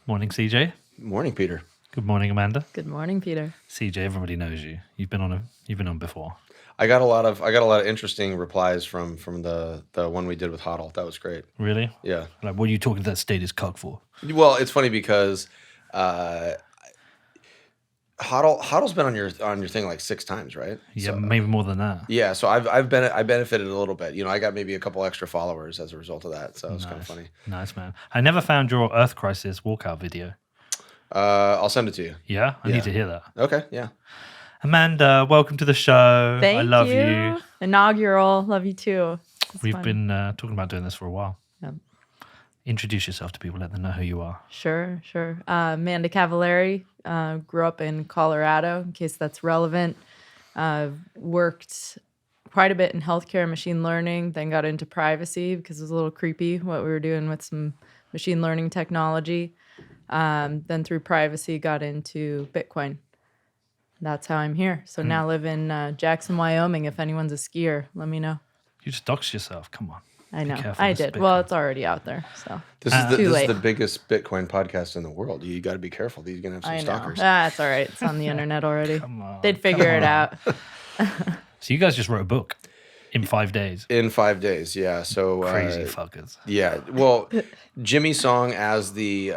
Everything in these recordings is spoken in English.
Morning, CJ. Morning, Peter. Good morning, Amanda. Good morning, Peter. CJ, everybody knows you. You've been on before. I got a lot of interesting replies from the one we did with Hodl. That was great. Really? Yeah. Like, what are you talking to that status cock for? Well, it's funny because Hodl's been on your thing like 6 times, right? Yeah, So, maybe more than that. yeah. So I benefited a little bit. I got maybe a couple extra followers as a result of that. So it's kind of funny. Nice, man. I never found your Earth Crisis walkout video. I'll send it to you. Yeah? I Yeah. need to hear that. Okay. Yeah. Amanda, welcome to the show. Thank I love you. you. Inaugural. Love you too. We've been talking about doing this for a while. Yeah. Introduce yourself to people. Let them know who you are. Sure. Amanda Cavaleri. Grew up in Colorado, in case that's relevant. Worked quite a bit in healthcare and machine learning, then got into privacy because it was a little creepy what we were doing with some machine learning technology. Then through privacy, got into Bitcoin. That's how I'm here. So now live in Jackson, Wyoming. If anyone's a skier, let me know. You just doxed yourself. Come on. I know. careful, I this is did. Well, Bitcoin. it's already out there. So This Too is late. the biggest Bitcoin podcast in the world. You got to be careful. You're gonna have some I know. stalkers. That's all right. It's on the internet already. Come on. They'd figure it out. So you guys just wrote a book in 5 days. In 5 days, yeah. So Crazy fuckers. yeah. Well, Jimmy Song as the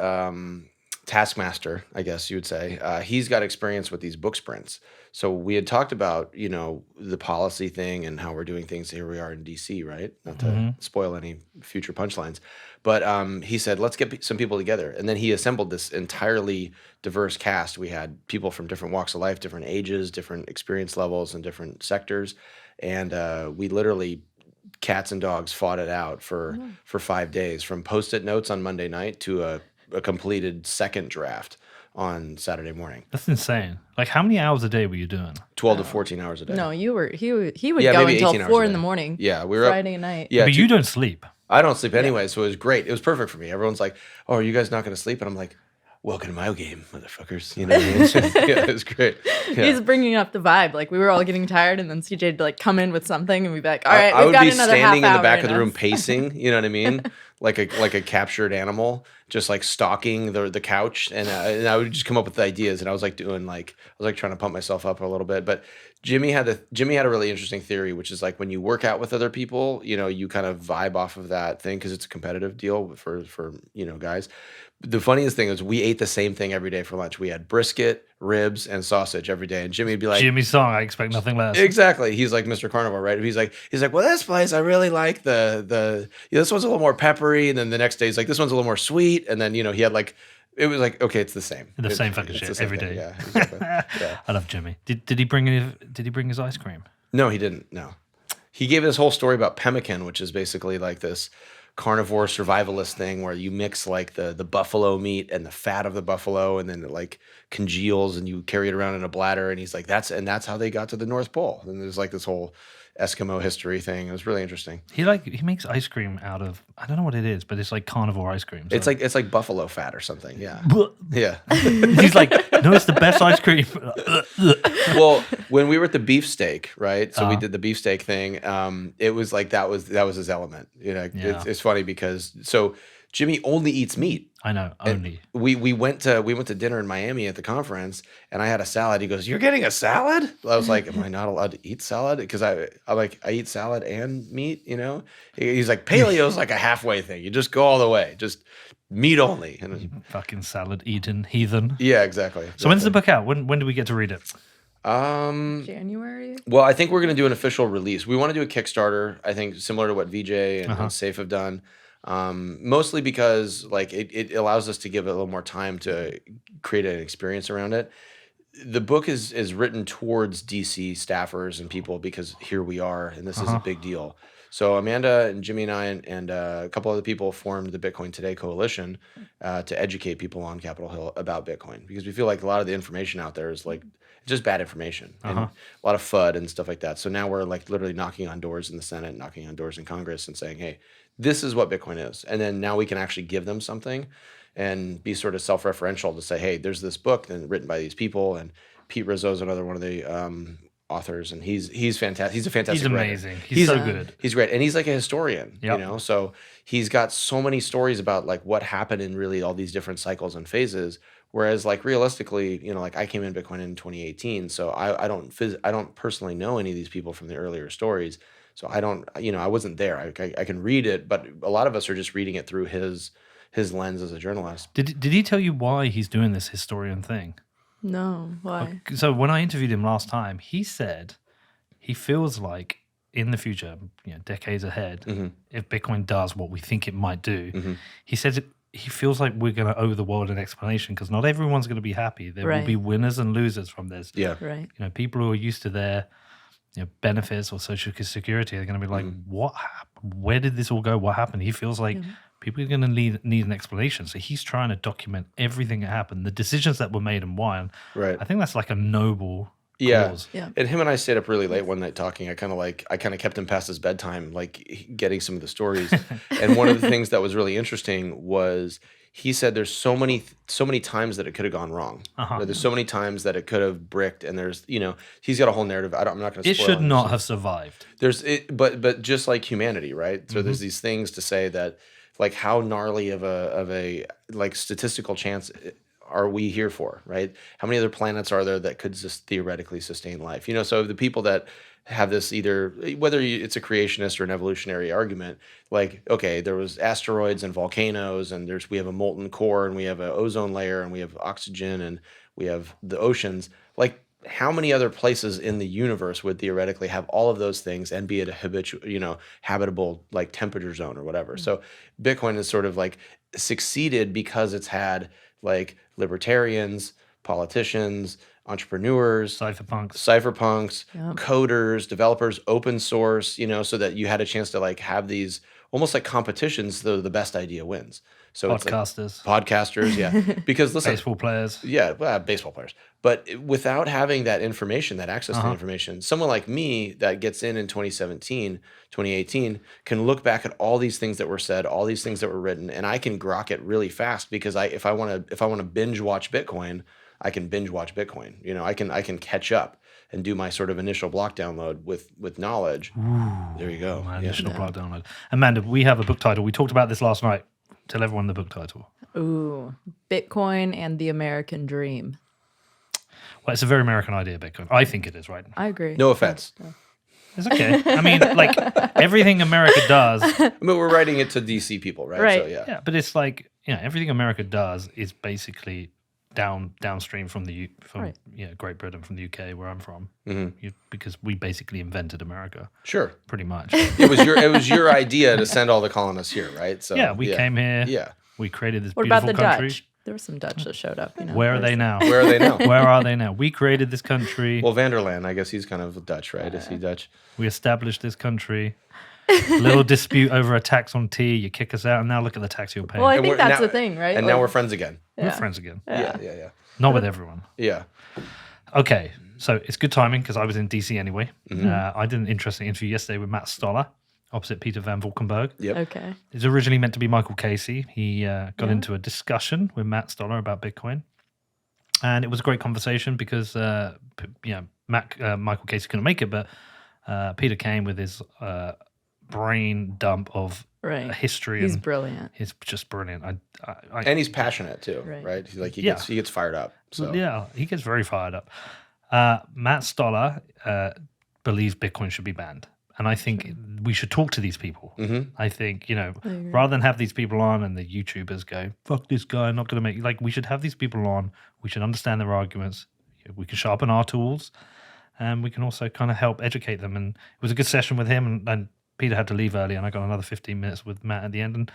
taskmaster, I guess you would say, he's got experience with these book sprints. So we had talked about, the policy thing and how we're doing things. Here we are in DC, right? Not to spoil any future punchlines. But he said, let's get some people together. And then he assembled this entirely diverse cast. We had people from different walks of life, different ages, different experience levels, and different sectors. And we literally, cats and dogs, fought it out for 5 days, from Post-it notes on Monday night to a completed second draft on Saturday morning. That's insane. Like, how many hours a day were you doing? 12 to 14 hours a day. No, you were. He would Yeah, go maybe until 18 hours 4 a in the day. morning. Yeah, we were up. Friday night. Yeah, But you don't sleep. I don't sleep anyway, so it was great. It was perfect for me. Everyone's like, "Oh, are you guys not going to sleep?" And I'm like, "Welcome to my game, motherfuckers." You know what I mean? Yeah, it was great. Yeah. He's bringing up the vibe. Like, we were all getting tired, and then CJ'd like come in with something, and we'd be like, "All right, I we've would got be another half standing in the hour back of the us." room pacing. You know what I mean? like a captured animal, just like stalking the couch, and I would just come up with ideas, and I was like trying to pump myself up a little bit. But Jimmy had a really interesting theory, which is like when you work out with other people, you kind of vibe off of that thing because it's a competitive deal for guys. The funniest thing is we ate the same thing every day for lunch. We had brisket, ribs, and sausage every day. And Jimmy would be like, Jimmy Song, I expect nothing less. exactly. He's like Mr. Carnivore, right? He's like, well, this place I really like this one's a little more peppery, and then the next day he's like, this one's a little more sweet, and then he had like, it was like, okay, it's the same. The same fucking It's the shit same every thing. day. Yeah, exactly. Yeah. I love Jimmy. Did he bring his ice cream? No, he didn't. No, he gave this whole story about pemmican, which is basically like this carnivore survivalist thing where you mix like the buffalo meat and the fat of the buffalo, and then it like congeals and you carry it around in a bladder. And he's like, that's how they got to the North Pole. And there's like this whole Eskimo history thing. It was really interesting. He makes ice cream out of, I don't know what it is, but it's like carnivore ice cream. So. It's like buffalo fat or something. Yeah. Yeah. He's like, no, it's the best ice cream. Well, when we were at the beefsteak, right? So we did the beefsteak thing. It was like that was his element. Yeah. It's funny because Jimmy only eats meat. I know, only. And we went to dinner in Miami at the conference, and I had a salad. He goes, "You're getting a salad?" I was like, "Am I not allowed to eat salad?" Because I eat salad and meat. He's like, "Paleo's like a halfway thing. You just go all the way, just meat only." And You fucking salad eating heathen. yeah, exactly. So when's the book out? When do we get to read it? January. Well, I think we're going to do an official release. We want to do a Kickstarter, I think, similar to what VJ and Safe have done. Mostly because like it allows us to give it a little more time to create an experience around it. The book is written towards DC staffers and people because here we are, and this is a big deal. So Amanda and Jimmy and I and a couple other people formed the Bitcoin Today Coalition to educate people on Capitol Hill about Bitcoin, because we feel like a lot of the information out there is like just bad information and a lot of FUD and stuff like that. So now we're like literally knocking on doors in the Senate, knocking on doors in Congress, and saying, hey, this is what Bitcoin is. And then now we can actually give them something and be sort of self-referential to say, hey, there's this book written by these people. And Pete Rizzo is another one of the authors, and he's fantastic. He's a fantastic He's writer. amazing. He's so good. He's great, and he's like a historian, Yep. you know. So he's got so many stories about like what happened in really all these different cycles and phases. Whereas like realistically, you know, like I came in Bitcoin in 2018, so I don't personally know any of these people from the earlier stories. So I don't, you know, I wasn't there. I can read it, but a lot of us are just reading it through his lens as a journalist. Did he tell you why he's doing this historian thing? No, why? So when I interviewed him last time, he said he feels like in the future, you know, decades ahead, if Bitcoin does what we think it might do, he says he feels like we're going to owe the world an explanation because not everyone's going to be happy. There will be winners and losers from this. Yeah. Right. You know, people who are used to their benefits or social security are going to be like, what happened? Where did this all go? What happened? He feels like people are going to need an explanation. So he's trying to document everything that happened, the decisions that were made and why. And Right. I think that's like a noble Yeah. cause. Yeah. And him and I stayed up really late one night talking. I kind of kept him past his bedtime, like getting some of the stories. And one of the things that was really interesting was he said there's so many times that it could have gone wrong. Uh-huh. There's so many times that it could have bricked, and there's, you know, he's got a whole narrative. I'm not going to It spoil should not anything. have survived. But just like humanity, right? So there's these things to say that, like, how gnarly of a like statistical chance are we here for, right? How many other planets are there that could just theoretically sustain life? You know, so the people that have this, either whether it's a creationist or an evolutionary argument, like, okay, there was asteroids and volcanoes, and we have a molten core, and we have an ozone layer, and we have oxygen, and we have the oceans. Like, how many other places in the universe would theoretically have all of those things and be at a habitable like temperature zone or whatever? So Bitcoin is sort of like succeeded because it's had like libertarians, politicians, entrepreneurs, cypherpunks, coders, developers, open source, you know, so that you had a chance to like have these almost like competitions, though the best idea wins. So podcasters, yeah. Because listen, baseball players. Yeah, well, baseball players. But without having that information, that access to the information, someone like me that gets in 2017, 2018, can look back at all these things that were said, all these things that were written, and I can grok it really fast because if I want to binge watch Bitcoin, I can binge watch Bitcoin. You know, I can catch up and do my sort of initial block download with knowledge. Ooh, there you go. My initial block download. Amanda, we have a book title. We talked about this last night. Tell everyone the book title. Ooh, Bitcoin and the American Dream. Well, it's a very American idea, Bitcoin. I think it is, right? I agree. No offense. It's okay. I mean, like, everything America does. I mean, we're writing it to DC people, right? Right. So, yeah. Yeah, but it's like, everything America does is basically downstream from Great Britain, from the UK, where I'm from, because we basically invented America. Sure, pretty much. It was your idea to send all the colonists here, right? So yeah, we came here. Yeah, we created this what beautiful about the country. Dutch? There were some Dutch that showed up. You know, Where are they now? Where are they now? Where are they now? We created this country. Well, Vanderland, I guess he's kind of Dutch, right? Is he Dutch? We established this country. Little dispute over a tax on tea. You kick us out, and now look at the tax you're paying. Well, I think that's the thing, right? And now we're friends again. We're friends again. Yeah. Not with everyone. Yeah. Okay, so it's good timing because I was in DC anyway. I did an interesting interview yesterday with Matt Stoller, opposite Peter Van Valkenburg. Yep. Okay. It's originally meant to be Michael Casey. He got into a discussion with Matt Stoller about Bitcoin. And it was a great conversation because, Michael Casey couldn't make it, but Peter came with his brain dump of history. He's brilliant. He's just brilliant. And he's passionate too, right? He's like he gets fired up. So yeah, he gets very fired up. Matt Stoller believes Bitcoin should be banned. And I think we should talk to these people. I think, rather than have these people on and the YouTubers go, fuck this guy, I'm not going to make... Like, we should have these people on. We should understand their arguments. We can sharpen our tools. And we can also kind of help educate them. And it was a good session with him. And Peter had to leave early. And I got another 15 minutes with Matt at the end. And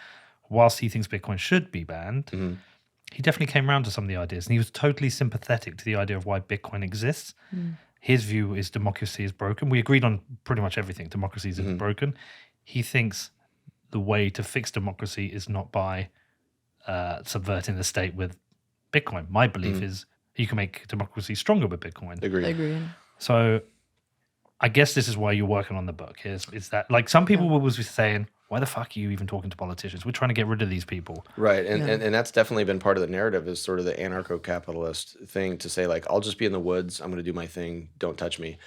whilst he thinks Bitcoin should be banned, he definitely came around to some of the ideas. And he was totally sympathetic to the idea of why Bitcoin exists. His view is democracy is broken. We agreed on pretty much everything. Democracy is broken. He thinks the way to fix democracy is not by subverting the state with Bitcoin. My belief is you can make democracy stronger with Bitcoin. Agree. So I guess this is why you're working on the book. Is that like some people will be saying, why the fuck are you even talking to politicians? We're trying to get rid of these people. Right. And that's definitely been part of the narrative, is sort of the anarcho-capitalist thing to say, like, I'll just be in the woods. I'm going to do my thing. Don't touch me.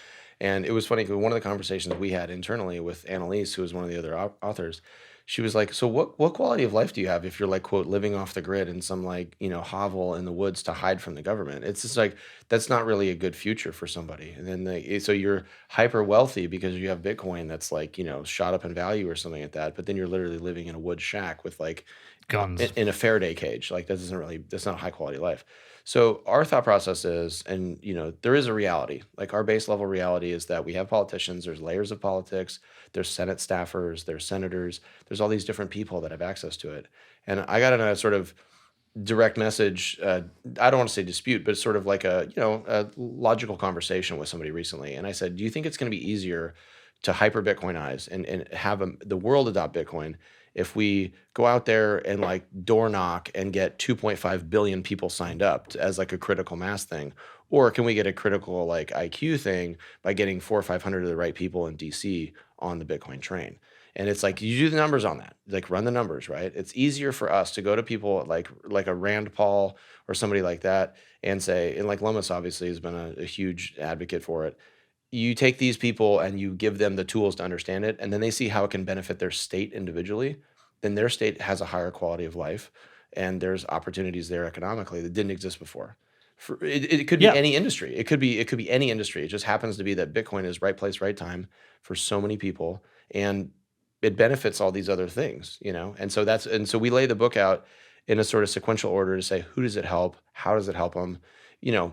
And it was funny because one of the conversations we had internally with Annalise, who was one of the other authors, she was like, so what quality of life do you have if you're like, quote, living off the grid in some like, hovel in the woods to hide from the government? It's just like, that's not really a good future for somebody. And then so you're hyper wealthy because you have Bitcoin that's like, shot up in value or something like that. But then you're literally living in a wood shack with like Guns. in a Faraday cage. Like that's not a high quality life. So our thought process is, and there is a reality. Like our base level reality is that we have politicians, there's layers of politics, there's Senate staffers, there's senators, there's all these different people that have access to it. And I got in a sort of direct message, I don't want to say dispute, but it's sort of like a logical conversation with somebody recently. And I said, do you think it's going to be easier to hyper Bitcoinize and have the world adopt Bitcoin if we go out there and like door knock and get 2.5 billion people signed up as like a critical mass thing? Or can we get a critical like IQ thing by getting 400 or 500 of the right people in DC on the Bitcoin train? And it's like, you do the numbers on that, like run the numbers, right? It's easier for us to go to people like a Rand Paul or somebody like that and say, and like Lomas obviously has been a huge advocate for it. You take these people and you give them the tools to understand it, and then they see how it can benefit their state individually, then their state has a higher quality of life, and there's opportunities there economically that didn't exist before. It could be any industry. It could be any industry. It just happens to be that Bitcoin is right place, right time for so many people, and it benefits all these other things, And so we lay the book out in a sort of sequential order to say, who does it help? How does it help them?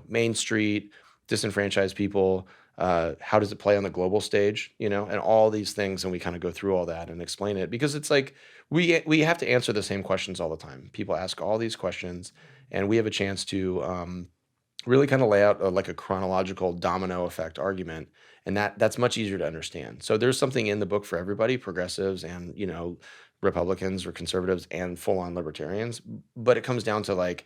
Main Street, disenfranchised people. How does it play on the global stage, and all these things. And we kind of go through all that and explain it, because it's like we have to answer the same questions all the time. People ask all these questions, and we have a chance to really kind of lay out like a chronological domino effect argument. And that's much easier to understand. So there's something in the book for everybody, progressives and, Republicans or conservatives and full-on libertarians. But it comes down to like,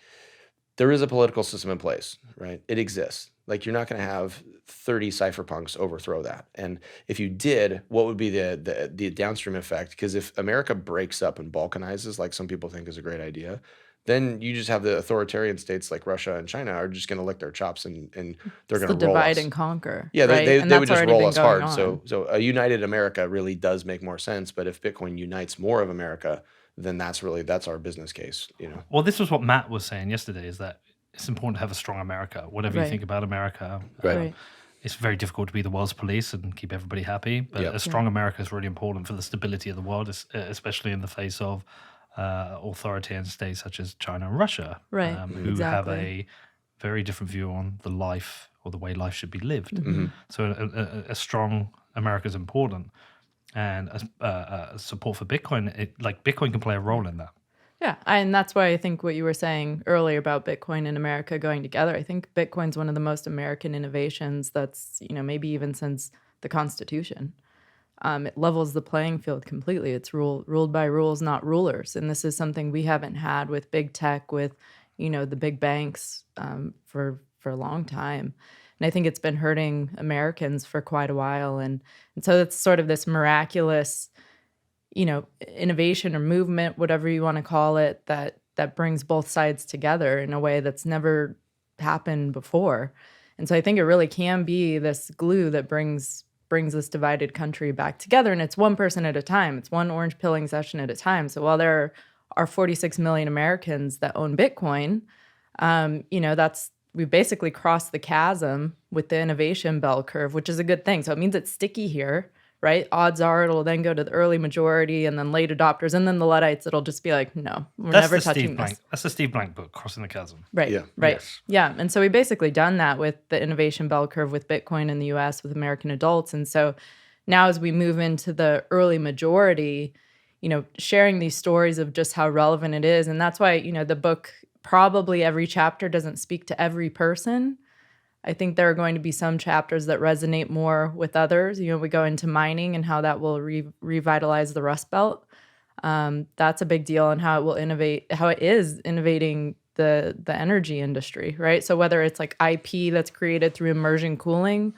there is a political system in place, right? It exists. Like you're not going to have 30 cypherpunks overthrow that. And if you did, what would be the downstream effect? Because if America breaks up and balkanizes, like some people think is a great idea, then you just have the authoritarian states like Russia and China are just going to lick their chops and they're going to roll divide us. and conquer. Yeah, right? they would just roll us hard. On. So a united America really does make more sense. But if Bitcoin unites more of America, then that's our business case. Well, this was what Matt was saying yesterday, is that it's important to have a strong America. Whatever you think about America, it's very difficult to be the world's police and keep everybody happy. But a strong America is really important for the stability of the world, especially in the face of authoritarian states such as China and Russia, who have a very different view on the life or the way life should be lived. Mm-hmm. So a strong America is important, and support for Bitcoin, Bitcoin can play a role in that. Yeah, and that's why I think what you were saying earlier about Bitcoin and America going together, I think Bitcoin's one of the most American innovations that's, maybe even since the Constitution. It levels the playing field completely. It's ruled by rules, not rulers. And this is something we haven't had with big tech, with, the big banks for a long time. And I think it's been hurting Americans for quite a while. And so it's sort of this miraculous, innovation or movement, whatever you want to call it, that brings both sides together in a way that's never happened before. And so I think it really can be this glue that brings this divided country back together. And it's one person at a time. It's one orange pilling session at a time. So while there are 46 million Americans that own Bitcoin, we've basically crossed the chasm with the innovation bell curve, which is a good thing. So it means it's sticky here, right? Odds are it'll then go to the early majority and then late adopters. And then the Luddites, it'll just be like, no, we're never touching this. That's the Steve Blank book, Crossing the Chasm. Right, yeah. right. Yes. Yeah, and so we basically done that with the innovation bell curve with Bitcoin in the U.S. with American adults. And so now as we move into the early majority, sharing these stories of just how relevant it is. And that's why, the book, probably every chapter doesn't speak to every person. I think there are going to be some chapters that resonate more with others. We go into mining and how that will revitalize the Rust Belt. That's a big deal, and how it is innovating the energy industry, right? So whether it's like IP that's created through immersion cooling,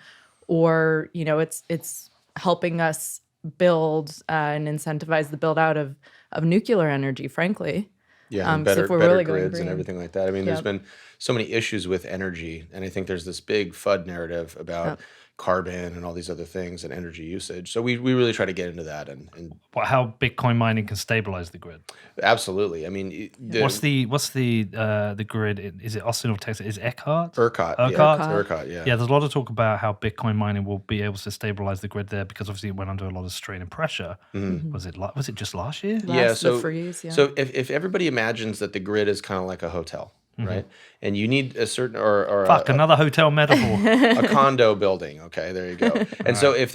or it's helping us build and incentivize the build out of nuclear energy, frankly. Yeah, and better really grids and everything like that. I mean, there's been so many issues with energy, and I think there's this big FUD narrative about carbon and all these other things and energy usage. So we really try to get into that and how Bitcoin mining can stabilize the grid. absolutely. I mean, What's the grid? Is it Austin or Texas? Is Eckhart? ERCOT. ERCOT. Yeah. Yeah, there's a lot of talk about how Bitcoin mining will be able to stabilize the grid there because obviously it went under a lot of strain and pressure. Was it just last year? Yeah. So the freeze, yeah. so if everybody imagines that the grid is kind of like a hotel, right? And you need a certain or Another hotel metaphor. a condo building. Okay, there you go. And so if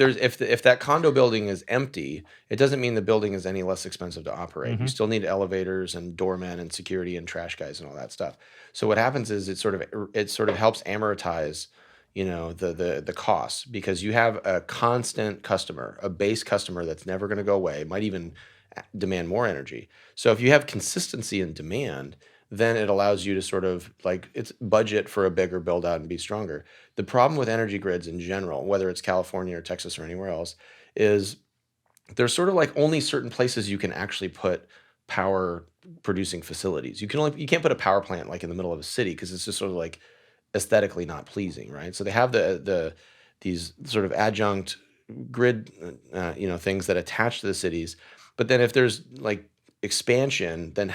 that condo building is empty, it doesn't mean the building is any less expensive to operate. You still need elevators and doormen and security and trash guys and all that stuff. So what happens is it sort of helps amortize, the costs, because you have a constant customer, a base customer that's never going to go away, might even demand more energy. So if you have consistency in demand, then it allows you to sort of it's budget for a bigger build out and be stronger. The problem with energy grids in general, whether it's California or Texas or anywhere else, is there's sort of like only certain places you can actually put power producing facilities. You can't put a power plant like in the middle of a city because it's just sort of like aesthetically not pleasing, right? So they have these sort of adjunct grid things that attach to the cities. But then if there's like expansion, then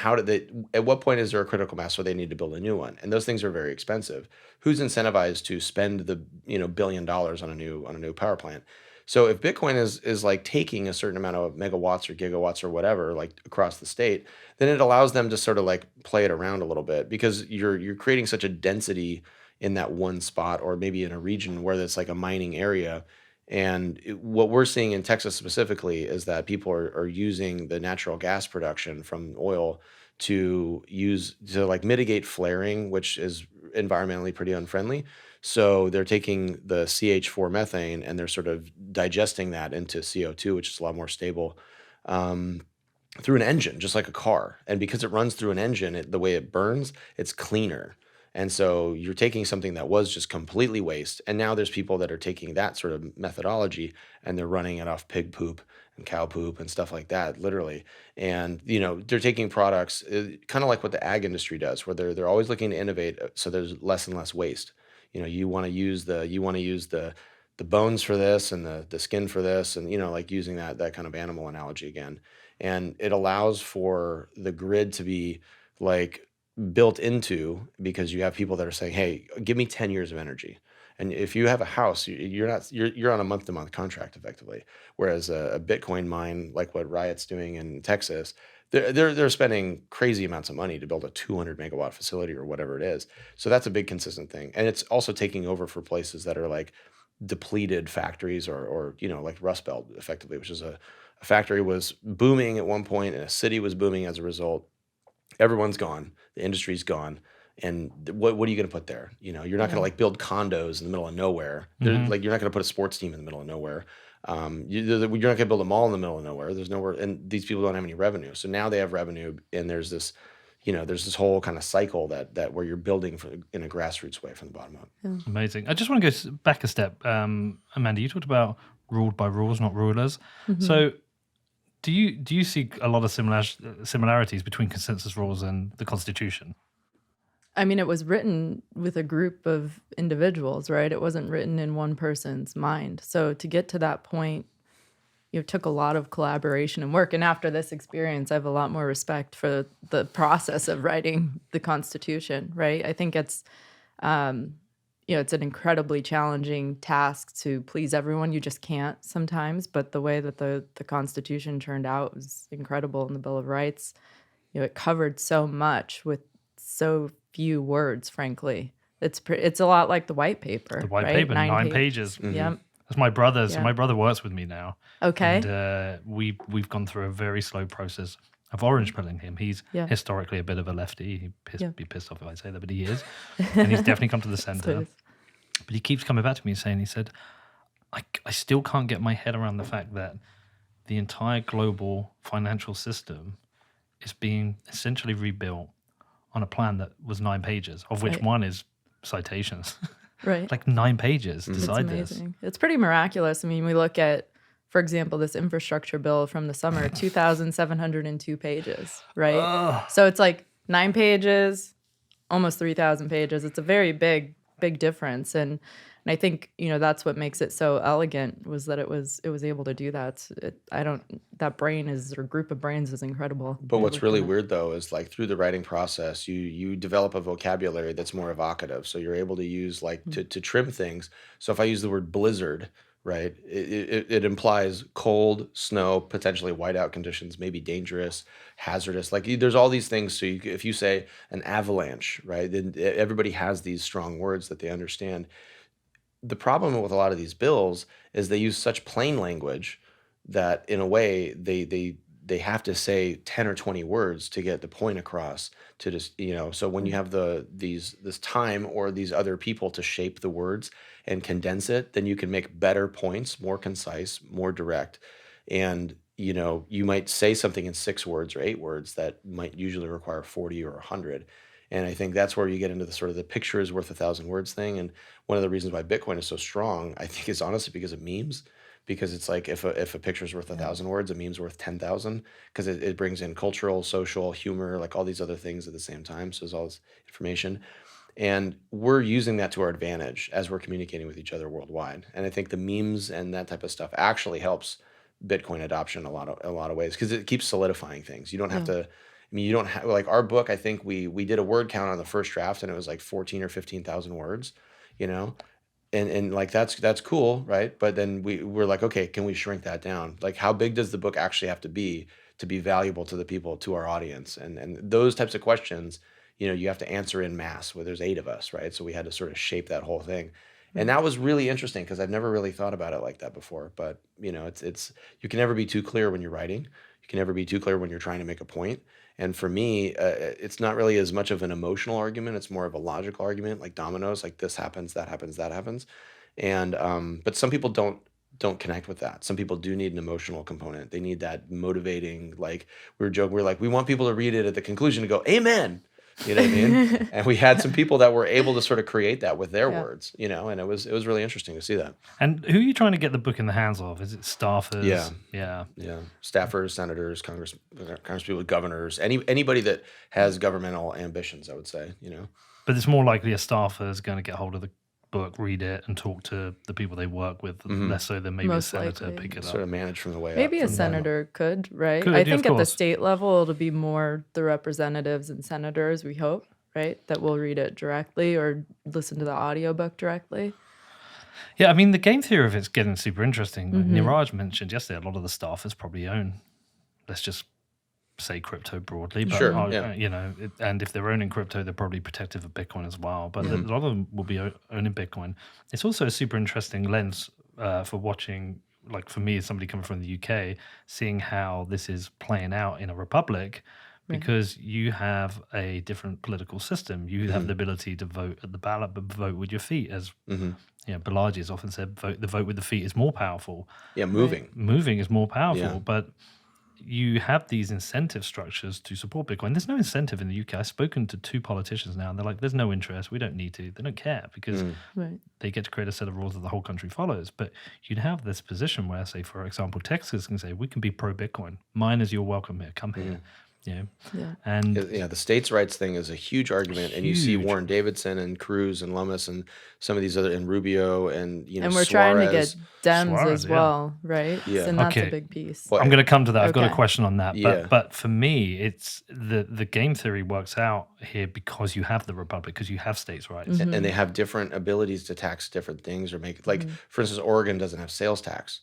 at what point is there a critical mass where they need to build a new one? And those things are very expensive. Who's incentivized to spend the $1 billion on a new power plant? So if Bitcoin is like taking a certain amount of megawatts or gigawatts or whatever, like across the state, then it allows them to sort of like play it around a little bit, because you're creating such a density in that one spot, or maybe in a region where it's like a mining area. And what we're seeing in Texas specifically is that people are using the natural gas production from oil to like mitigate flaring, which is environmentally pretty unfriendly. So they're taking the CH4 methane and they're sort of digesting that into CO2, which is a lot more stable, through an engine, just like a car. And because it runs through an engine, the way it burns, it's cleaner. And so you're taking something that was just completely waste, and now there's people that are taking that sort of methodology and they're running it off pig poop and cow poop and stuff like that, literally. And they're taking products kind of like what the ag industry does, where they're always looking to innovate, so there's less and less waste. You want to use the bones for this and the skin for this, and like using that kind of animal analogy again. And it allows for the grid to be like built into, because you have people that are saying, hey, give me 10 years of energy. And if you have a house, you're on a month-to-month contract effectively. Whereas a Bitcoin mine, like what Riot's doing in Texas, they're spending crazy amounts of money to build a 200 megawatt facility or whatever it is. So that's a big consistent thing. And it's also taking over for places that are like depleted factories, or like Rust Belt effectively, which is a factory was booming at one point and a city was booming as a result. Everyone's gone. The industry's gone. And what are you going to put there? You're not going to like build condos in the middle of nowhere. Like you're not going to put a sports team in the middle of nowhere. You're not going to build a mall in the middle of nowhere. There's nowhere, and these people don't have any revenue. So now they have revenue, and there's this whole kind of cycle that where you're building in a grassroots way from the bottom up. Yeah. Amazing. I just want to go back a step. Amanda, you talked about ruled by rules, not rulers. So do you see a lot of similarities between consensus rules and the Constitution? I mean, it was written with a group of individuals, right? It wasn't written in one person's mind. So to get to that point, it took a lot of collaboration and work. And after this experience, I have a lot more respect for the process of writing the Constitution, right? I think it's, it's an incredibly challenging task to please everyone. You just can't sometimes. But the way that the Constitution turned out was incredible. In the Bill of Rights, it covered so much with so few words, frankly. It's a lot like the white paper. The white right? paper, 9 pages. Yep. That's my brother's. Yeah. My brother works with me now. Okay. And we've gone through a very slow process of orange pilling him. He's historically a bit of a lefty. He'd be pissed off if I say that, but he is. And he's definitely come to the center. But he keeps coming back to me saying, he said, I still can't get my head around the fact that the entire global financial system is being essentially rebuilt on a plan that was 9 pages, of which one is citations. Right. Like 9 pages to decide this. It's pretty miraculous. I mean, we look at, for example, this infrastructure bill from the summer, 2,702 pages, right? So it's like 9 pages, almost 3,000 pages. It's a very big difference. And And I think, that's what makes it so elegant, was that it was able to do that. That brain or group of brains is incredible. But what's really weird though is like through the writing process, you develop a vocabulary that's more evocative. So you're able to use to trim things. So if I use the word blizzard, right, it implies cold, snow, potentially whiteout conditions, maybe dangerous, hazardous. Like there's all these things. So if you say an avalanche, right, then everybody has these strong words that they understand. The problem with a lot of these bills is they use such plain language that in a way they have to say 10 or 20 words to get the point across, to just so when you have this time or these other people to shape the words and condense it, then you can make better points, more concise, more direct. And you might say something in 6 words or 8 words that might usually require 40 or 100. And I think that's where you get into the sort of the picture is worth 1,000 words thing. And one of the reasons why Bitcoin is so strong, I think, is honestly because of memes. Because it's like if a picture is worth 1,000 words, a meme's worth 10,000. Because it brings in cultural, social, humor, like all these other things at the same time. So there's all this information. And we're using that to our advantage as we're communicating with each other worldwide. And I think the memes and that type of stuff actually helps Bitcoin adoption a lot of ways, because it keeps solidifying things. You don't have to. I mean, you don't have, like our book, I think we did a word count on the first draft and it was like 14 or 15,000 words, and like that's cool, right? But then we're like, okay, can we shrink that down? Like how big does the book actually have to be valuable to the people, to our audience? And those types of questions, you have to answer in mass, where there's 8 of us, right? So we had to sort of shape that whole thing. And that was really interesting because I've never really thought about it like that before. But it's you can never be too clear when you're writing. You can never be too clear when you're trying to make a point. And for me, it's not really as much of an emotional argument. It's more of a logical argument, like dominoes, like this happens, that happens, that happens. And but some people don't connect with that. Some people do need an emotional component. They need that motivating, like we were joking, we're like, we want people to read it at the conclusion to go, amen. You know what I mean? And we had some people that were able to sort of create that with their words, and it was really interesting to see that. And who are you trying to get the book in the hands of? Is it staffers? Yeah. Staffers, senators, congresspeople, governors, anybody that has governmental ambitions, I would say, But it's more likely a staffer is going to get hold of the book, read it, and talk to the people they work with, less so than maybe Most a senator likely. pick it up. Sort of manage from the way up. Maybe a from senator could, right? Could, I yeah, think of at the course. state level, it'll be more the representatives and senators, we hope, right? That will read it directly or listen to the audiobook directly. Yeah, I mean, the game theory of it's getting super interesting. Niraj mentioned yesterday a lot of the staffers probably own, let's just say, crypto broadly. But Sure, and if they're owning crypto, they're probably protective of Bitcoin as well. But a lot of them will be owning Bitcoin. It's also a super interesting lens for watching, like for me, as somebody coming from the UK, seeing how this is playing out in a republic. Because you have a different political system. You have the ability to vote at the ballot, but vote with your feet. As Balaji has often said, the vote with the feet is more powerful. Yeah, moving. Right? Moving is more powerful. Yeah. But you have these incentive structures to support Bitcoin. There's no incentive in the UK. I've spoken to 2 politicians now, and they're like, there's no interest. We don't need to. They don't care because they get to create a set of rules that the whole country follows. But you'd have this position where, say, for example, Texas can say, we can be pro-Bitcoin. Miners, you're welcome here. Come here. And the states' rights thing is a huge argument, and you see Warren Davidson and Cruz and Lummis and some of these other, and Rubio and and we're Suarez. trying to get Dems Suarez, as well, right? Yeah. And that's Okay. a big piece. Well, I'm going to come to that. I've got a Okay. question on that. Yeah. But for me, it's the game theory works out here because you have the republic, because you have states' rights. and they have different abilities to tax different things or make, like, for instance, Oregon doesn't have sales tax.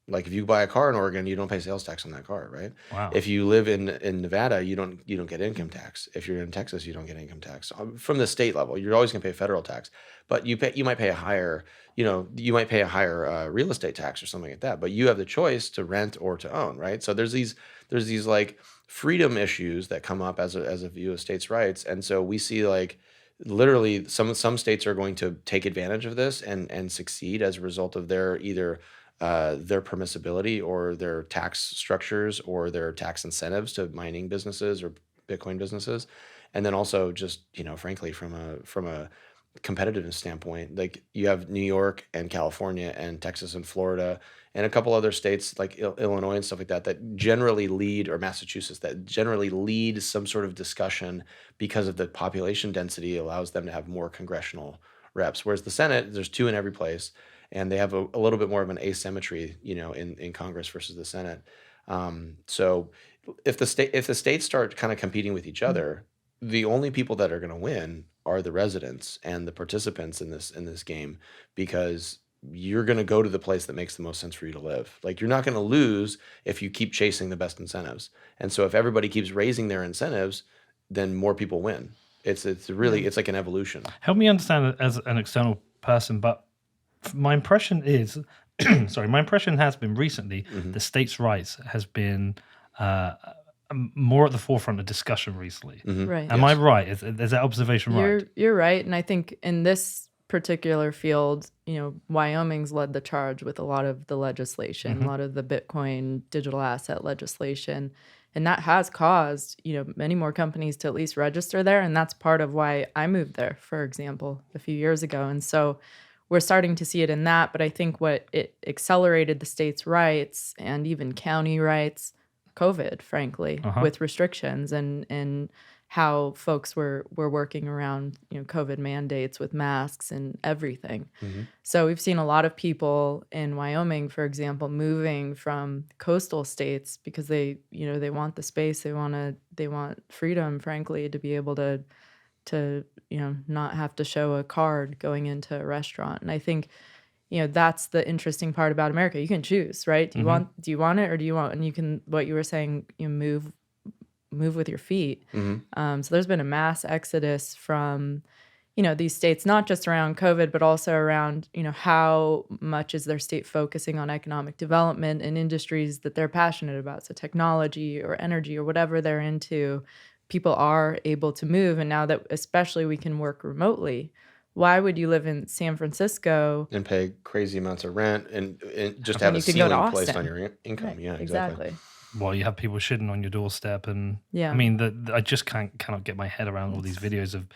Like if you buy a car in Oregon, you don't pay sales tax on that car, right? Wow. If you live in Nevada, you don't get income tax. If you're in Texas, you don't get income tax from the state level. You're always going to pay federal tax, but you might pay a higher real estate tax or something like that. But you have the choice to rent or to own, right? So there's these like freedom issues that come up as a view of states' rights, and so we see like literally some states are going to take advantage of this and succeed as a result of their either their permissibility or their tax structures or their tax incentives to mining businesses or Bitcoin businesses. And then also just, frankly, from a competitiveness standpoint, like you have New York and California and Texas and Florida and a couple other states like Illinois and stuff like that generally lead, or Massachusetts, that generally lead some sort of discussion because of the population density allows them to have more congressional reps, whereas the Senate, there's 2 in every place, and they have a little bit more of an asymmetry, in Congress versus the Senate. So if the states start kind of competing with each other, the only people that are going to win are the residents and the participants in this game, because you're going to go to the place that makes the most sense for you to live. Like, you're not going to lose if you keep chasing the best incentives. And so if everybody keeps raising their incentives, then more people win. It's really, it's like an evolution. Help me understand it as an external person, but my impression is, my impression has been recently the states' rights has been more at the forefront of discussion recently. Right. Am I right? Is that observation right? You're right. And I think in this particular field, Wyoming's led the charge with a lot of the legislation, a lot of the Bitcoin digital asset legislation. And that has caused, many more companies to at least register there. And that's part of why I moved there, for example, a few years ago. And so we're starting to see it in that. But I think what it accelerated the states' rights and even county rights, COVID, frankly, with restrictions and how folks were working around, COVID mandates with masks and everything. So we've seen a lot of people in Wyoming, for example, moving from coastal states because they want the space, they want freedom, frankly, to be able to not have to show a card going into a restaurant. And I think that's the interesting part about America. You can choose, right? Do you want it, or do you want, and you can, what you were saying, move with your feet. So there's been a mass exodus from, these states, not just around COVID, but also around, how much is their state focusing on economic development and industries that they're passionate about. So technology or energy or whatever they're into, people are able to move. And now that especially we can work remotely, why would you live in San Francisco and pay crazy amounts of rent and just have a ceiling placed on your income? Right, Yeah, exactly. Well, you have people shitting on your doorstep, and I mean, I just cannot get my head around all these videos of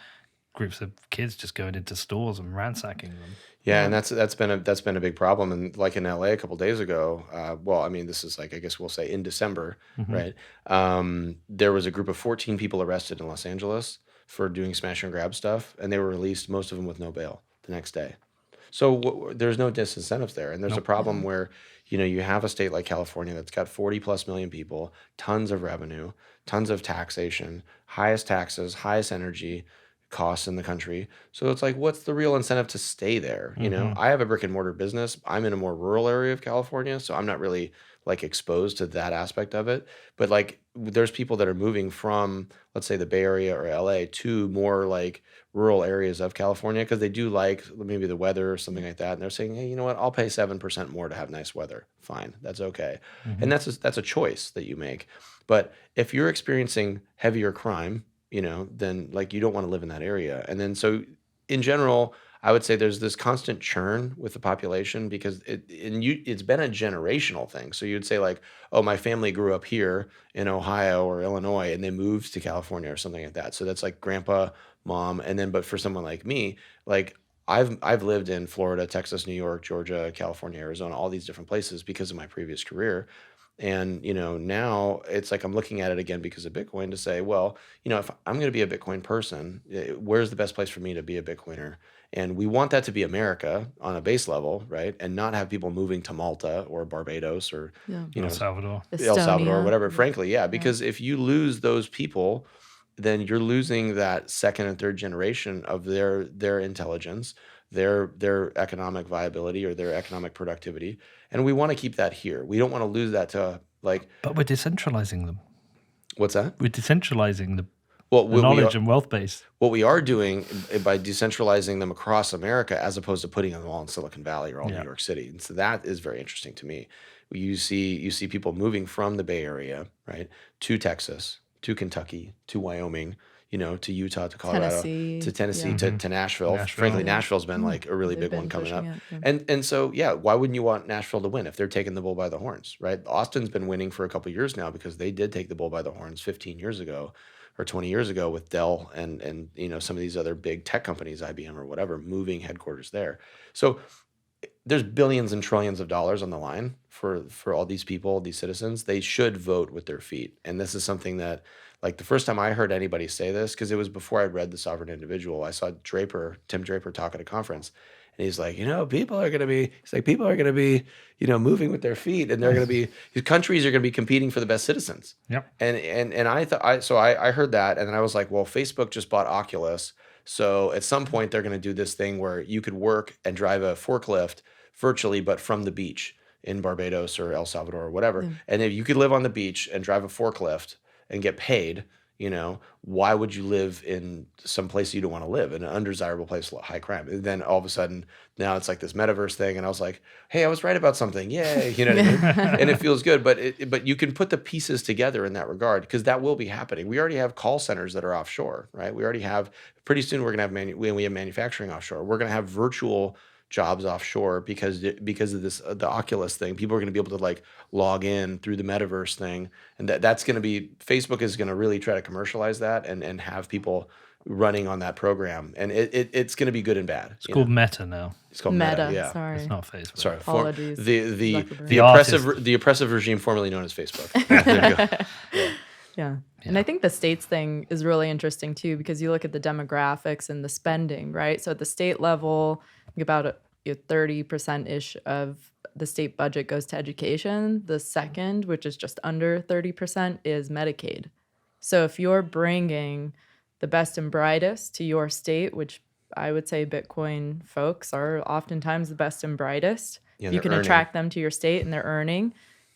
groups of kids just going into stores and ransacking them. Yeah, and that's been a big problem. And like in LA a couple days ago, well, I mean, this is like, I guess we'll say in December, right? There was a group of 14 people arrested in Los Angeles for doing smash and grab stuff, and they were released, most of them with no bail, the next day. So there's no disincentives there, and there's a problem where you have a state like California that's got 40+ million people, tons of revenue, tons of taxation, highest taxes, highest energy costs in the country. So it's like, what's the real incentive to stay there? I have a brick and mortar business. I'm in a more rural area of California, so I'm not really like exposed to that aspect of it. But like, there's people that are moving from, let's say, the Bay Area or LA to more like rural areas of California because they do like maybe the weather or something like that, and they're saying, hey, you know what, I'll pay 7% more to have nice weather. Fine, that's okay. And that's a choice that you make. But if you're experiencing heavier crime, then like, you don't want to live in that area. And then so in general, I would say there's this constant churn with the population because it's been a generational thing. So you'd say like, oh, my family grew up here in Ohio or Illinois and they moved to California or something like that. So that's like grandpa, mom. And then, but for someone like me, like I've lived in Florida, Texas, New York, Georgia, California, Arizona, all these different places because of my previous career. And, now it's like I'm looking at it again because of Bitcoin to say, well, if I'm going to be a Bitcoin person, where's the best place for me to be a Bitcoiner? And we want that to be America on a base level, right? And not have people moving to Malta or Barbados or, El Salvador, whatever. Frankly, because if you lose those people, then you're losing that second and third generation of their intelligence, their economic viability or their economic productivity. And we want to keep that here. We don't want to lose that to like... But we're decentralizing them. What's that? We're decentralizing the knowledge and wealth base. What we are doing by decentralizing them across America as opposed to putting them all in Silicon Valley or all New York City. And so that is very interesting to me. You see people moving from the Bay Area, right, to Texas, to Kentucky, to Wyoming, to Utah, to Colorado, to Tennessee, to Nashville. Frankly, Nashville's been like a really big one coming up. And so, why wouldn't you want Nashville to win if they're taking the bull by the horns, right? Austin's been winning for a couple of years now because they did take the bull by the horns 15 years ago or 20 years ago with Dell and some of these other big tech companies, IBM or whatever, moving headquarters there. So there's billions and trillions of dollars on the line for all these people, these citizens. They should vote with their feet. And this is something that, like, the first time I heard anybody say this, because it was before I read The Sovereign Individual, I saw Tim Draper talk at a conference. And he's like, people are going to be, moving with their feet, and they're going to be, these countries are going to be competing for the best citizens. Yep. And I thought, so I heard that, and then I was like, well, Facebook just bought Oculus. So at some point they're going to do this thing where you could work and drive a forklift virtually, but from the beach in Barbados or El Salvador or whatever. And if you could live on the beach and drive a forklift and get paid, why would you live in some place you don't want to live, in an undesirable place, high crime? And then all of a sudden, now it's like this metaverse thing, and I was like, hey, I was right about something, yay, you know what I mean? And it feels good, but you can put the pieces together in that regard, because that will be happening. We already have call centers that are offshore, right? We already have, pretty soon we're going to have, we have manufacturing offshore. We're going to have virtual jobs offshore because of this the Oculus thing. People are going to be able to like log in through the metaverse thing, and that's going to be, Facebook is going to really try to commercialize that and have people running on that program, and it's going to be good and bad. It's called Meta now. It's called Meta. Yeah. Sorry, it's not Facebook. Sorry, apologies. The oppressive regime formerly known as Facebook. There you go. Yeah. And I think the states thing is really interesting too, because you look at the demographics and the spending, right? So at the state level, about 30%-ish of the state budget goes to education. The second, which is just under 30%, is Medicaid. So if you're bringing the best and brightest to your state, which I would say Bitcoin folks are oftentimes the best and brightest, you can attract them to your state and they're earning,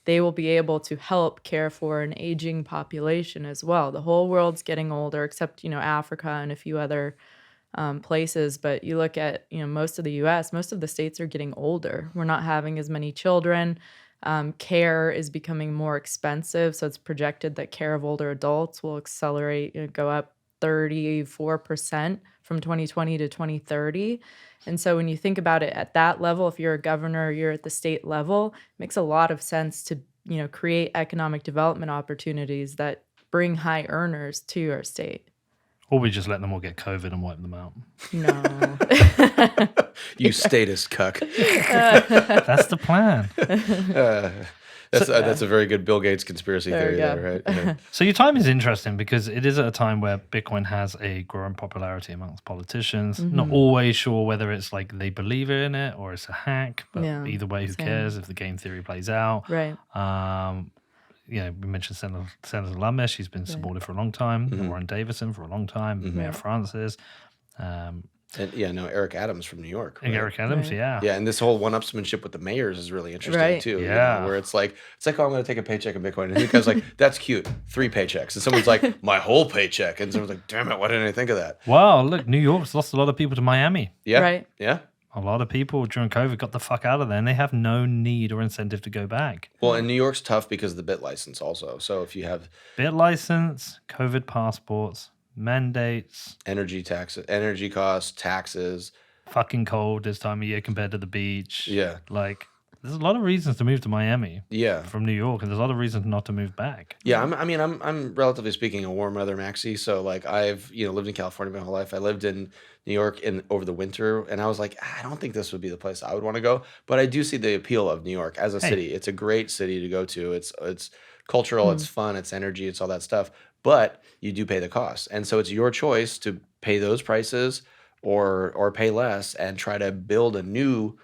they will be able to help care for an aging population as well. The whole world's getting older, except, Africa and a few other places. But you look at, most of the U.S., most of the states are getting older. We're not having as many children. Care is becoming more expensive. So it's projected that care of older adults will accelerate, go up 34% from 2020 to 2030. And so when you think about it at that level, if you're a governor, you're at the state level, it makes a lot of sense to, create economic development opportunities that bring high earners to your state. Or we just let them all get COVID and wipe them out. No. You statist cuck. That's the plan. That's a very good Bill Gates conspiracy theory there, right? Yeah. So your time is interesting because it is at a time where Bitcoin has a growing popularity amongst politicians. Not always sure whether it's like they believe in it or it's a hack, but either way, who cares if the game theory plays out? Right. We mentioned Senator Lummis. She's been supportive for a long time. Warren Davison for a long time. Mayor Francis. Eric Adams from New York. Right? Eric Adams, Yeah, and this whole one-upsmanship with the mayors is really interesting too. Yeah, where it's like, oh, I'm going to take a paycheck in Bitcoin, and the guy's like, that's cute, 3 paychecks, and someone's like, my whole paycheck, and someone's like, damn it, why didn't I think of that? Wow, look, New York's lost a lot of people to Miami. Yeah, right. Yeah. A lot of people during COVID got the fuck out of there, and they have no need or incentive to go back. Well, and New York's tough because of the bit license also. So if you have bit license, COVID passports, mandates, energy costs, taxes, fucking cold this time of year compared to the beach. Yeah, like there's a lot of reasons to move to Miami. Yeah, from New York, and there's a lot of reasons not to move back. Yeah, I'm relatively speaking a warm weather maxi. So like I've lived in California my whole life. I lived in New York over the winter, and I was like, I don't think this would be the place I would want to go. But I do see the appeal of New York as a city. It's a great city to go to. It's cultural, it's fun, it's energy, it's all that stuff. But you do pay the cost, and so it's your choice to pay those prices or pay less and try to build a new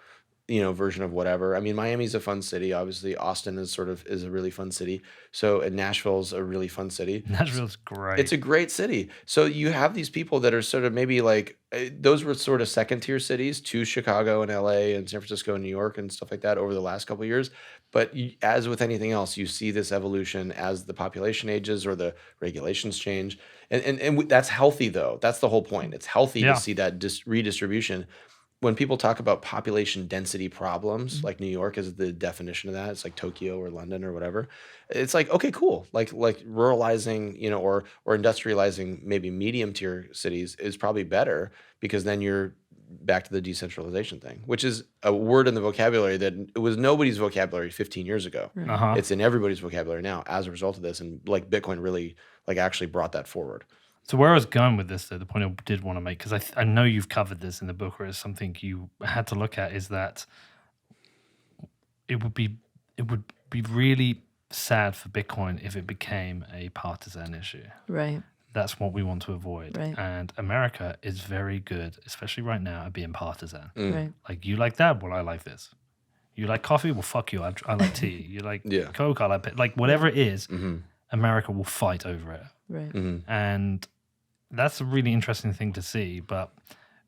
version of whatever. I mean, Miami's a fun city. Obviously, Austin is a really fun city. So, and Nashville's a really fun city. Nashville's great. It's a great city. So you have these people that are sort of maybe like, those were sort of second tier cities to Chicago and LA and San Francisco and New York and stuff like that over the last couple of years. But as with anything else, you see this evolution as the population ages or the regulations change. And that's healthy though. That's the whole point. It's healthy to see that redistribution. When people talk about population density problems, like New York is the definition of that. It's like Tokyo or London or whatever. It's like, okay, cool. Like ruralizing, or industrializing maybe medium tier cities is probably better because then you're back to the decentralization thing, which is a word in the vocabulary that it was nobody's vocabulary 15 years ago. It's in everybody's vocabulary now as a result of this. And like Bitcoin really like actually brought that forward. So where I was going with this, though, the point I did want to make, because I know you've covered this in the book, or it's something you had to look at, is that it would be really sad for Bitcoin if it became a partisan issue. Right. That's what we want to avoid. Right. And America is very good, especially right now, at being partisan. Right. Like, you like that? Well, I like this. You like coffee? Well, fuck you. I like tea. You like Coke? I like whatever it is, America will fight over it. Right. And that's a really interesting thing to see, but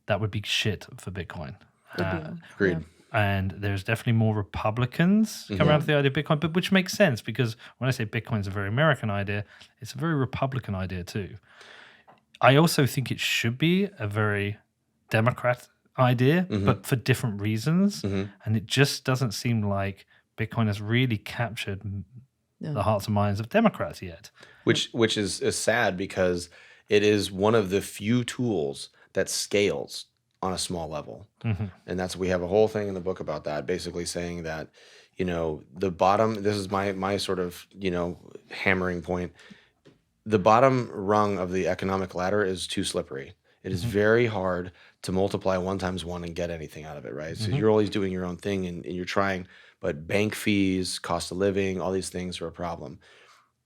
that would be shit for Bitcoin. Agreed. Yeah. And there's definitely more Republicans come around to the idea of Bitcoin, but which makes sense because when I say Bitcoin's a very American idea, it's a very Republican idea too. I also think it should be a very Democrat idea, but for different reasons. And it just doesn't seem like Bitcoin has really captured the hearts and minds of Democrats yet. Which is sad because it is one of the few tools that scales on a small level. And we have a whole thing in the book about that, basically saying that, the bottom, this is my sort of, hammering point. The bottom rung of the economic ladder is too slippery. It is very hard to multiply 1 times 1 and get anything out of it, right? So you're always doing your own thing and you're trying, but bank fees, cost of living, all these things are a problem.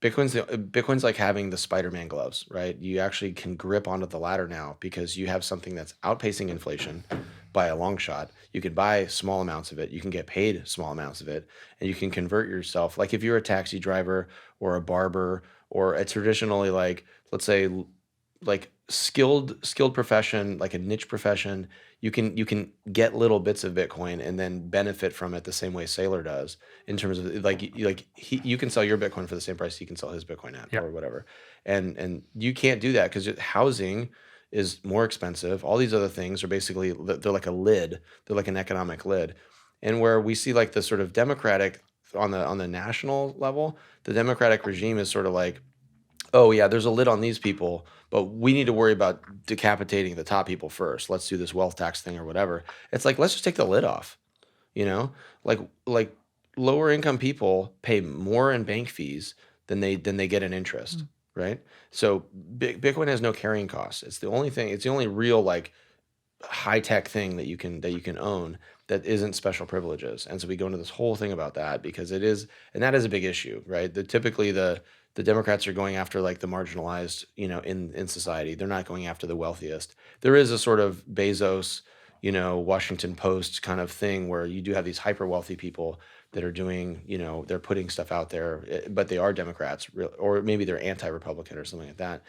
Bitcoin's like having the Spider-Man gloves, right? You actually can grip onto the ladder now because you have something that's outpacing inflation by a long shot. You can buy small amounts of it. You can get paid small amounts of it, and you can convert yourself. Like if you're a taxi driver or a barber or a traditionally let's say skilled profession, like a niche profession, you can get little bits of Bitcoin and then benefit from it the same way Saylor does in terms of you can sell your Bitcoin for the same price he can sell his Bitcoin at or whatever. And you can't do that because housing is more expensive. All these other things are basically, they're like a lid. They're like an economic lid. And where we see like the sort of Democratic on the national level, the Democratic regime is sort of like, oh yeah, there's a lid on these people, but we need to worry about decapitating the top people first. Let's do this wealth tax thing or whatever. It's like, let's just take the lid off, like lower income people pay more in bank fees than they get in interest, right? So Bitcoin has no carrying costs. It's the only real like high tech thing that you can own that isn't special privileges. And so we go into this whole thing about that because it is, and that is a big issue, right? Typically the Democrats are going after like the marginalized, in society. They're not going after the wealthiest. There is a sort of Bezos, Washington Post kind of thing where you do have these hyper wealthy people that are doing, they're putting stuff out there, but they are Democrats, or maybe they're anti-Republican or something like that.